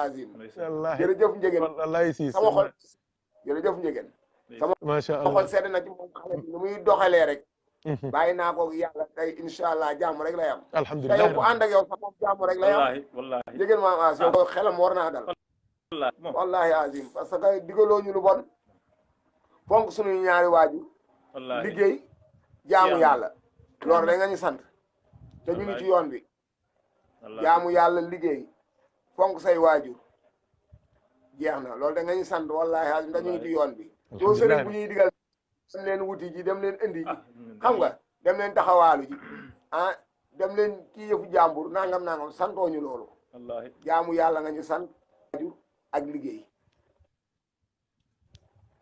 azim wallahi jërëjëf njëgeen wallahi si sama xol jërëjëf njëgeen macha sama allah xol sedd na ci moom xale bi nu muy doxalee rek bàyyi naa ko yàlla tey incha allah jàmm rek lay am te alhamdulilah yow bu ànd ak yow sax moom jàmm rek lay am wallahi njëgeen maam as yow xelam war naa dal wallahi azim parce que digaloo ñu lu bon fonk suñuy ñaari waajur liggéey jaamu yàlla loolu da nga ñu sant te ñu ngi ci yoon bi jaamu yàlla liggéey fonk say waajur jeex na loolu da nga ñu sant wallahi azim dañu ngi ci yoon bi doo sëriñ bu ñuy digal dem leen wuti ji dem leen indi ji xam nga dem leen taxawaalu ji ah dem leen kii yëfu jàmbur nangam santoo ñu loolu jaamu yàlla nga ñu sant waajur ak liggéey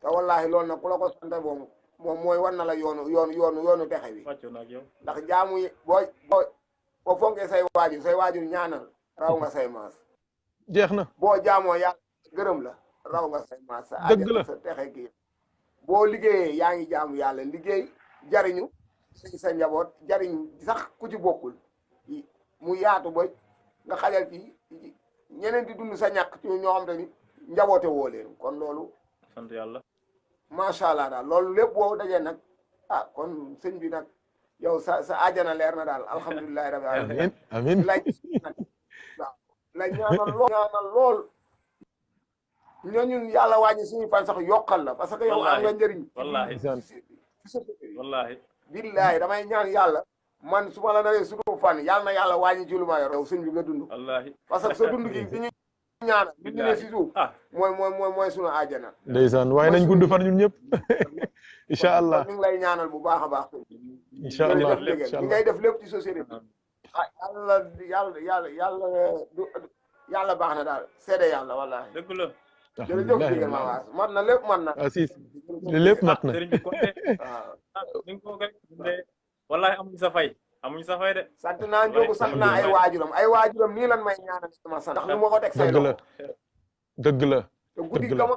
te wallahi loolu nag ku la ko sant moom mooy war na la yoonu texe bi ndax jaamu yi boo fonkee say waajur ñaanal raw nga say maas jeex na boo jaamoo yàlla gërëm la raw nga say maas sa àjjana sa texe kii boo liggéeyee yaa ngi jaamu yàlla liggéey jariñu sa njaboot jariñ sax ku ci bokkul mu yaatu ba nga xajal ci ñeneen di dund sa ñàkk ci ñoo xam te ni njaboote woo leen kon loolu sant yàlla macha allah daal loolu lépp boo dajee nag ah kon sëñ bi nag yow sa àjjana leer na daal alhamdulilahi rabbil alamin amiin la ñaanal lool ñun yàlla wàññi suñu fan sax yokkal la parce que yow am nga njëriñ wallahi billahi damay ñaan yàlla man su ma la naree suñu fan yàlla na yàlla wàññi ci lu ma yor yow sëñ bi nga dund parce que sa dund gi di ñu ñaanal li ñu ne si suuf mooy suñu àjjana ndeysaan waaye nañ gudd fan ñun ñëpp incha allah ñu ngi lay ñaanal bu baax a baax incha allah li ngay def lépp ci société bi yàlla baax na daal seede yàlla wallahi dëgg la jërëjëf jigéen ma waas mat na lépp mat na Assis lépp mat na sëriñ bi konte ni nga ko de wallahi amuñ sa fay de sant naa njóogu sant naa ay waajuram nii lan may ñaanal sama sant ndax lu ma ko teg say loxo dëgg la te guddi ga ma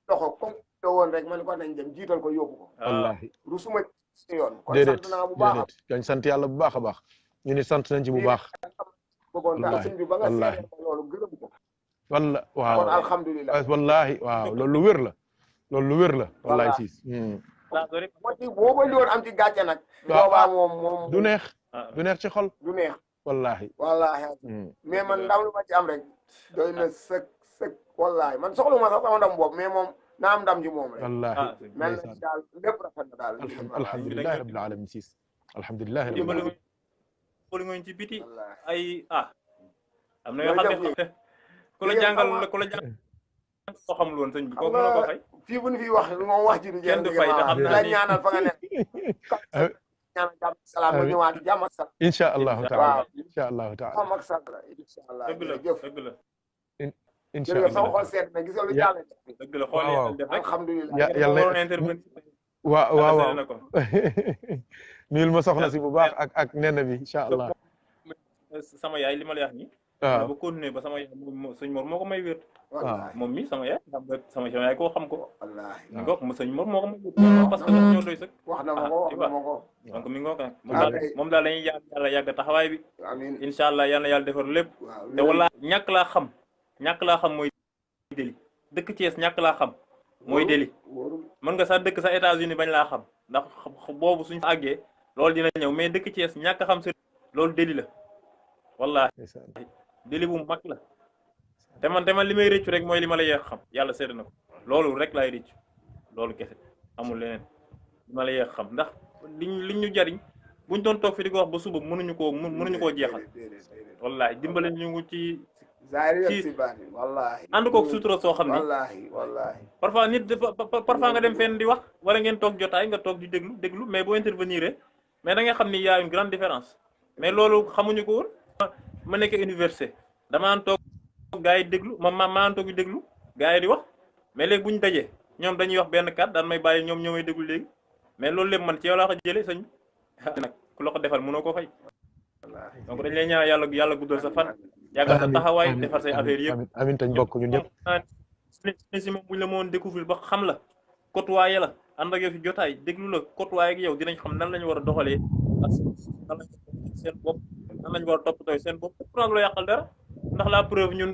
loxo comme te woon rek man ko nañ dem jiital ko yóbbu ko wallahi rusuma ci yoon kon déedéet sant naa bu baax dañ sant yàlla bu baax a baax ñu ni sant nañ ci bu baax bëggoon daal sëñ bi ba nga seede loolu gërëm ko walla waaw kon alhamdulilah wallahi waaw loolu lu wér la wallahi siis moo ci boo ba woon am ci gàcce nag boobaa moom du neex ci xol du neex wallahi mais man ndam lu ma ci am rek doy na sëk wallahi man soxlu ma sax sama ndam boobu mais moom naa am ndam ci moom rek wallahi mel na daal lépp rafet na daal alhamdulillahi rabbil alamin siis alhamdulillahi rabbil alamin poli ngoñ ci biti ay am na yoo xam ne ku la jàngal ko xamul woon sëñ bi kooku mën na ko fay fii bu ñu fi wax moom wax ji du jeex kenn du fay te xam naa la ñaanal fa nga nekk ñaanal jàmm salaam ma ñëwaat jàmm ak salaam insha allahu taala insha allahu taala jàmm ak salaam insha allah dëgg la insha allah sama xol seet na gis nga lu jàll dëgg la xool def rek alhamdulilah yàlla intervenir waaw nuyul ma soxna si bu baax ak nena bi insha allah sama yaay li ma lay wax nii waaw ba continuer ba sama yaay sëñ Mor moo ko may wér wallahi moom mi sama yaay sama yaay koo xam ko wallahi mi ngoog sëñ Mor moo ko may wér parce que ñoo doy sëkk wax na ma ko donc mi ngoog moom daal lañuy yàlla yàgg taxawaay bi amiin incha allah yal na yàlla defar lépp te wala ñàkk laa xam mooy déli dëkk Thiès ñàkk laa xam mooy déli mën nga sax dëkk sa États-Unis bañ laa xam ndax boobu suñ àggee loolu dina ñëw mais dëkk Thiès ñàkk xam sëriñ loolu déli la wallahi déli bu mag la te man li may rëccu rek mooy li ma la yeex xam yàlla seede na ko loolu rek laay rëccu loolu kese amul leneen li ma la yeex xam ndax liñ ñu jariñ buñ doon toog fi di ko wax ba suba mënuñu koo jeexal wallahi dimbale ñu ci wallahi ànd koog sutura soo xam ni wallahi parfois nit parfois nga dem fenn di wax wala ngeen toog jotaay nga toog di déglu mais boo intervenir mais da nga xam ni y a une grande différence mais loolu xamuñu ko woon ma nekk université damaan toog gars yi déglu maan toog di déglu gars yi di wax mais léegi bu ñu dajee ñoom dañuy wax benn kàddu daan may bàyyi ñoom ñoo may déglu léegi mais loolu lépp man ci yow laa ko jëlee sëñ nag ku la ko defal mënoo ko fay donc dañ lay ñaan yàlla guddal sa fan yàggal sa taxawaay defar say affaire yëpp amiin tañ bokk ñun ñëpp si moom buñ la moon découvrir ba xam la côtoyé la ànd ak yow fi jotaay déglu la côtoyé ak yow dinañ xam nan lañu war a doxalee ak nan lañ seen bopp nan lañ war a toppatoo seen bopp pourtant du la yàqal dara ndax la preuve ñun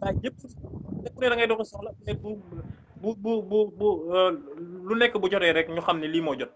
waay yëpp ku ne da ngay dox soxla mais bu lu nekk bu jotee rek ñu xam ne lii moo jot